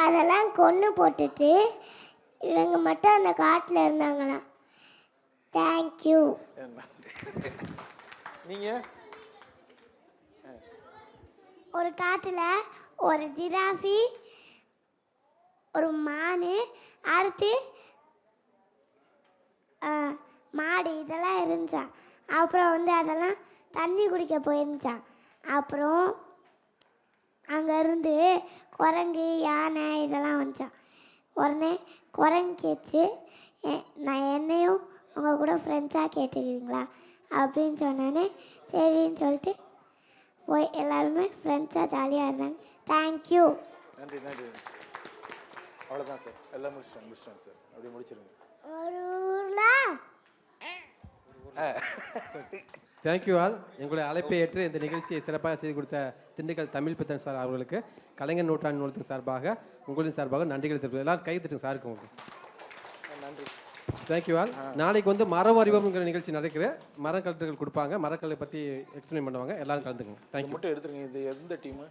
அதெல்லாம் கொன்று போட்டுட்டு இவங்க மட்டும் அந்த காட்டில் இருந்தாங்களாம். தேங்க்யூ. நீங்கள் ஒரு காட்டில் ஒரு ஜிராஃபி, ஒரு மான், அடுத்து மாடு இதெல்லாம் இருந்துச்சான். அப்புறம் வந்து அதெல்லாம் தண்ணி குடிக்க போயிருந்துச்சான். அப்புறம் அங்கேருந்து குரங்கு, யானை இதெல்லாம் வந்துச்சான். உடனே குரங்கு கேட்டுச்சு, நான் என்னையும் உங்கள் கூட ஃப்ரெண்ட்ஸாக கேட்டுக்கிறீங்களா அப்படின்னு சொன்னோன்னே சரின்னு சொல்லிட்டு போய் எல்லாருமே ஃப்ரெண்ட்ஸாக ஜாலியாக இருந்தாங்க. தேங்க்யூ. நன்றி நன்றி. அவ்வளோதான் சார், எல்லாம் முடிச்சிட்டாங்க சார். அப்படியே முடிச்சிருங்க. ஒரு ஊரில் தேங்க்யூ ஆல். எங்களுடைய அழைப்பை ஏற்று இந்த நிகழ்ச்சியை சிறப்பாக செய்து கொடுத்த திண்டுக்கல் தமிழ் பித்தன் சார் அவர்களுக்கு கலைஞர் நூற்றாண்டு நூலகத்தின் சார்பாக உங்களின் சார்பாக நன்றிகளை தெரிவித்து எல்லாரும் கை தட்டுங்க சாருக்கு. உங்களுக்கு நன்றி. Thank you all. நாளைக்கு வந்து மரம் அறிவம்ங்கிற நிகழ்ச்சி நடக்குது. மரக்கட்டுகள் கொடுப்பாங்க, மரக்கல்லை பற்றி எக்ஸ்பிளைன் பண்ணுவாங்க. எல்லாரும் கலந்துக்குங்க. தேங்க்யூ. மட்டும் எடுத்துருங்க. இது எந்த டீமு?